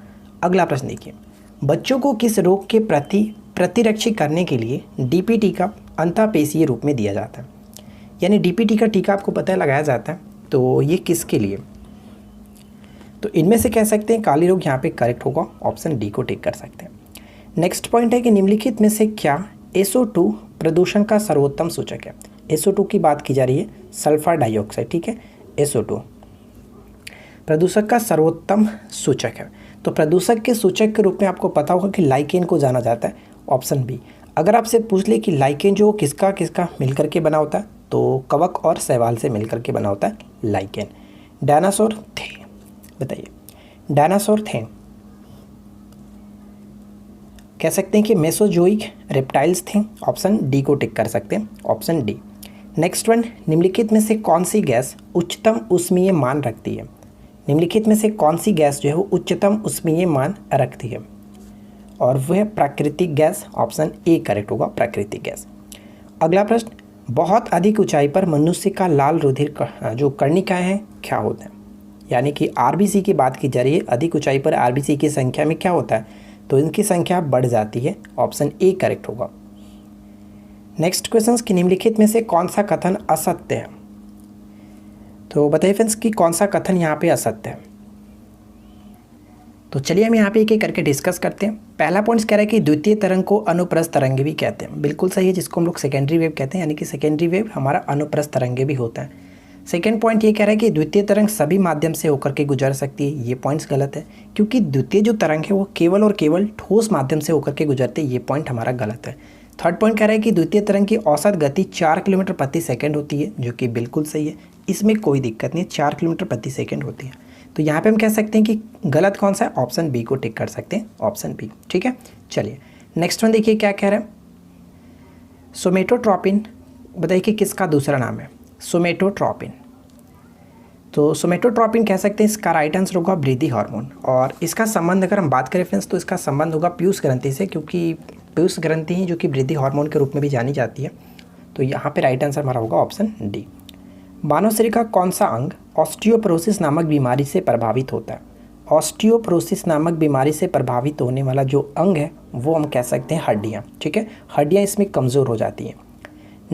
अगला प्रश्न देखिए, बच्चों को किस रोग के प्रति प्रतिरक्षित करने के लिए डीपीटी का अंतःपेशीय रूप में दिया जाता है, यानी डीपीटी का टीका आपको पता है लगाया जाता है, तो ये किसके लिए, तो इनमें से कह सकते हैं काली रोग यहाँ पे करेक्ट होगा, ऑप्शन डी को टिक कर सकते हैं। नेक्स्ट पॉइंट है कि निम्नलिखित में से क्या SO2 प्रदूषण का सर्वोत्तम सूचक है। SO2 की बात की जा रही है, सल्फर डाइऑक्साइड, ठीक है, SO2 प्रदूषक का सर्वोत्तम सूचक है। तो प्रदूषक के सूचक के रूप में आपको पता होगा कि लाइकेन को जाना जाता है, ऑप्शन बी। अगर आपसे पूछ ले कि लाइकेन जो किसका किसका मिलकर के बना होता है, तो कवक और शैवाल से मिलकर के बना होता है लाइकेन। डायनासोर थे, बताइए डायनासोर थे, कह सकते हैं कि मेसोजोइक रेप्टाइल्स थे, ऑप्शन डी को टिक कर सकते हैं, ऑप्शन डी। नेक्स्ट वन, निम्नलिखित में से कौन सी गैस उच्चतम ऊष्मीय मान रखती है, निम्नलिखित में से कौन सी गैस जो है वो उच्चतम ऊष्मीय मान रखती है, और वह प्राकृतिक गैस, ऑप्शन ए करेक्ट होगा, प्राकृतिक गैस। अगला प्रश्न, बहुत अधिक ऊंचाई पर मनुष्य का लाल रुधिर जो कर्णिकाएं हैं क्या होता है, यानी कि आरबीसी की बात की जा रही है, अधिक ऊंचाई पर आरबीसी की संख्या में क्या होता है, तो इनकी संख्या बढ़ जाती है, ऑप्शन ए करेक्ट होगा। नेक्स्ट क्वेश्चन, कि निम्नलिखित में से कौन सा कथन असत्य है, तो बताइए फ्रेंड्स कि कौन सा कथन यहाँ पे असत्य है। तो चलिए हम यहाँ पे एक एक करके डिस्कस करते हैं। पहला पॉइंट कह रहा है कि द्वितीय तरंग को अनुप्रस्थ तरंगे भी कहते हैं, बिल्कुल सही है, जिसको हम लोग सेकेंडरी वेव कहते हैं, यानी कि सेकेंडरी वेव हमारा अनुप्रस्थ तरंगे भी होता है। सेकेंड पॉइंट ये कह रहा है कि द्वितीय तरंग सभी माध्यम से होकर के गुजर सकती है, ये पॉइंट्स गलत है, क्योंकि द्वितीय जो तरंग है वो केवल और केवल ठोस माध्यम से होकर के गुजरते, ये पॉइंट हमारा गलत है। थर्ड पॉइंट कह रहा है कि द्वितीय तरंग की औसत गति 4 किलोमीटर प्रति सेकंड होती है, जो कि बिल्कुल सही है, इसमें कोई दिक्कत नहीं, 4 किलोमीटर प्रति सेकंड होती है। तो यहाँ पे हम कह सकते हैं कि गलत कौन सा है, ऑप्शन बी को टिक कर सकते हैं, ऑप्शन बी, ठीक है। चलिए नेक्स्ट वन देखिए क्या कह रहा है, सोमेटोट्रोपिन, बताइए कि किसका दूसरा नाम है, सोमेटोट्रोपिन। तो सोमेटोट्रोपिन कह सकते हैं, इसका राइट आंसर होगा वृद्धि हार्मोन, और इसका संबंध अगर हम बात करें फ्रेंड्स तो इसका संबंध होगा पीयूष ग्रंथि से, क्योंकि पीयूष ग्रंथि ही जो कि वृद्धि हार्मोन के रूप में भी जानी जाती है। तो यहाँ पे राइट आंसर हमारा होगा ऑप्शन डी। मानव शरीर का कौन सा अंग ऑस्टियोपोरोसिस नामक बीमारी से प्रभावित होता है, ऑस्टियोपोरोसिस नामक बीमारी से प्रभावित होने वाला जो अंग है वो हम कह सकते हैं हड्डियाँ, ठीक है, हड्डियाँ इसमें कमज़ोर हो जाती हैं।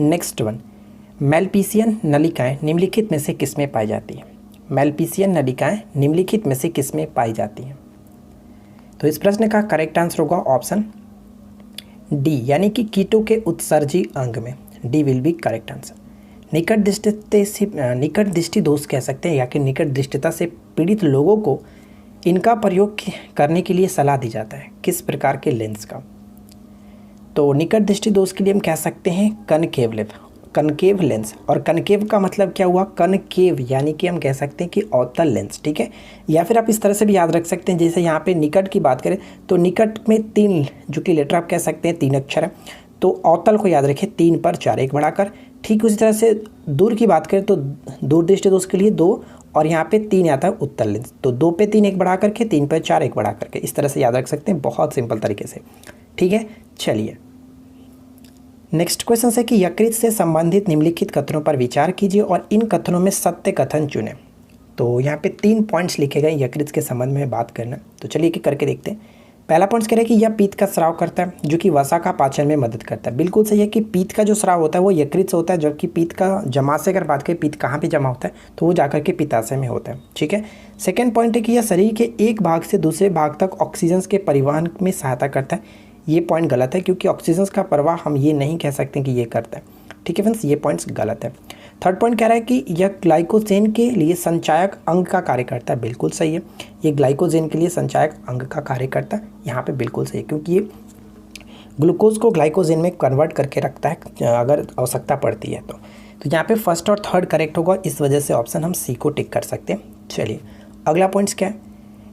नेक्स्ट वन, मेलपीसियन नलिकाएँ निम्नलिखित में से किस में पाई जाती हैं, मेलपीसियन नलिकाएँ निम्नलिखित में से किस में पाई जाती हैं। तो इस प्रश्न का करेक्ट आंसर होगा ऑप्शन डी, यानी कि कीटों के उत्सर्जी अंग में, D will be correct answer. निकट दृष्टि दोष कह सकते हैं, या कि निकट दृष्टिता से पीड़ित लोगों को इनका प्रयोग करने के लिए सलाह दी जाता है, किस प्रकार के लेंस का, तो निकट दृष्टि दोष के लिए हम कह सकते हैं कनकेव लेंस। और कनकेव का मतलब क्या हुआ, कनकेव यानी कि हम कह सकते हैं कि अवतल लेंस, ठीक है। या फिर आप इस तरह से भी याद रख सकते हैं, जैसे यहाँ पे निकट की बात करें तो निकट में 3 जो कि लेटर आप कह सकते हैं 3 अक्षर है, तो अवतल को याद रखें 3 पर 4 एक बढ़ाकर। ठीक उसी तरह से दूर की बात करें तो दूरदृष्टि दोष के लिए 2, और यहाँ पे 3 आता है उत्तल लेंस, तो 2 पे 3 एक बढ़ा करके, 3 पे 4 एक बढ़ा करके, इस तरह से याद रख सकते हैं, बहुत सिंपल तरीके से, ठीक है। चलिए नेक्स्ट क्वेश्चन है कि यकृत से संबंधित निम्नलिखित कथनों पर विचार कीजिए और इन कथनों में सत्य कथन चुनें। तो यहाँ पे 3 पॉइंट्स लिखे गए यकृत के संबंध में बात करना, तो चलिए कि करके देखते हैं। पहला पॉइंट कह रहा है कि यह पीत का स्राव करता है, जो कि वसा का पाचन में मदद करता है, बिल्कुल सही है कि पीत का जो स्राव होता है वो यकृत से होता है, जबकि पीत का जमा से अगर बात करें पीत कहाँ पे जमा होता है तो वो जाकर के पित्ताशय में होता है, ठीक है। सेकेंड पॉइंट है कि यह शरीर के एक भाग से दूसरे भाग तक ऑक्सीजन के परिवहन में सहायता करता है, ये पॉइंट गलत है, क्योंकि ऑक्सीजन का प्रवाह हम ये नहीं कह सकते कि ये करता है, ठीक है फ्रेंड्स, ये पॉइंट्स गलत है। थर्ड पॉइंट कह रहा है कि यह ग्लाइकोजेन के लिए संचायक अंग का कार्य करता है, बिल्कुल सही है, ये ग्लाइकोजेन के लिए संचायक अंग का कार्य करता है, यहाँ पे बिल्कुल सही है, क्योंकि ये ग्लूकोज को ग्लाइकोजेन में कन्वर्ट करके रखता है अगर आवश्यकता पड़ती है तो यहाँ पे फर्स्ट और थर्ड करेक्ट होगा, इस वजह से ऑप्शन हम सी को टिक कर सकते हैं। चलिए अगला पॉइंट्स क्या है,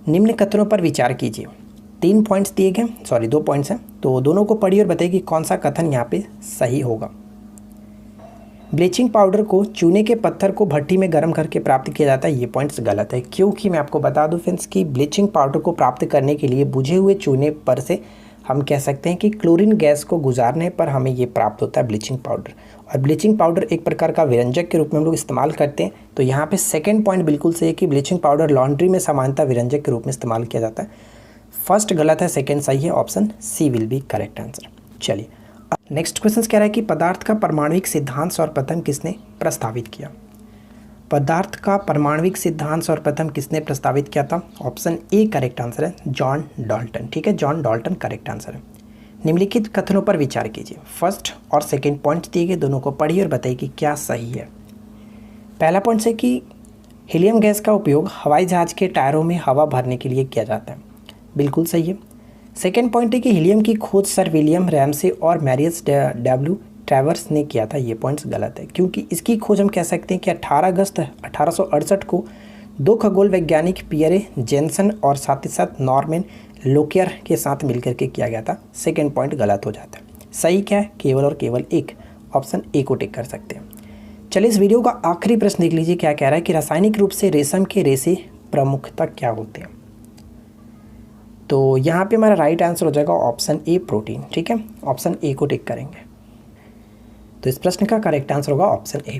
निम्न कथनों पर विचार कीजिए। 3 पॉइंट्स दिए गए, 2 पॉइंट्स हैं, तो दोनों को पढ़िए और बताइए कि कौन सा कथन यहाँ पे सही होगा। ब्लीचिंग पाउडर को चूने के पत्थर को भट्टी में गर्म करके प्राप्त किया जाता है, ये पॉइंट्स गलत है, क्योंकि मैं आपको बता दूं फ्रेंड्स कि ब्लीचिंग पाउडर को प्राप्त करने के लिए बुझे हुए चूने पर से हम कह सकते हैं कि क्लोरीन गैस को गुजारने पर हमें ये प्राप्त होता है ब्लीचिंग पाउडर। और ब्लीचिंग पाउडर एक प्रकार का विरंजक के रूप में हम लोग इस्तेमाल करते हैं, तो यहाँ पे सेकंड पॉइंट बिल्कुल सही है कि ब्लीचिंग पाउडर लॉन्ड्री में सामान्यतः विरंजक के रूप में इस्तेमाल किया जाता है। फर्स्ट गलत है, सेकेंड सही है, option C will be correct answer. चलिए नेक्स्ट क्वेश्चन कह रहा है कि पदार्थ का परमाणविक सिद्धांत सर्वप्रथम किसने प्रस्तावित किया। पदार्थ का परमाणविक सिद्धांत सर्वप्रथम किसने प्रस्तावित किया था, ऑप्शन ए करेक्ट आंसर है, जॉन डाल्टन। ठीक है, जॉन डाल्टन करेक्ट आंसर है। निम्नलिखित कथनों पर विचार कीजिए। फर्स्ट और सेकंड पॉइंट दिए गए, दोनों को पढ़िए और बताइए कि क्या सही है। पहला पॉइंट है कि हीलियम गैस का उपयोग हवाई जहाज के टायरों में हवा भरने के लिए किया जाता है, बिल्कुल सही है। सेकेंड पॉइंट है कि हीलियम की खोज सर विलियम रैमसे और मैरियस डब्ल्यू ट्रैवर्स ने किया था, ये पॉइंट्स गलत है, क्योंकि इसकी खोज हम कह सकते हैं कि 18 अगस्त 1868 को 2 खगोल वैज्ञानिक पियरे जेनसन और साथ ही साथ नॉर्मन लोकियर के साथ मिलकर के किया गया था। सेकेंड पॉइंट गलत हो जाता है। सही क्या है, केवल और केवल एक, ऑप्शन ए को टिक कर सकते हैं। चलिए इस वीडियो का आखिरी प्रश्न देख लीजिए, क्या कह रहा है कि रासायनिक रूप से रेशम के रेशे प्रमुखता क्या होते हैं। तो यहाँ पे हमारा राइट आंसर हो जाएगा ऑप्शन ए प्रोटीन। ठीक है, ऑप्शन ए को टिक करेंगे, तो इस प्रश्न का करेक्ट आंसर होगा ऑप्शन ए।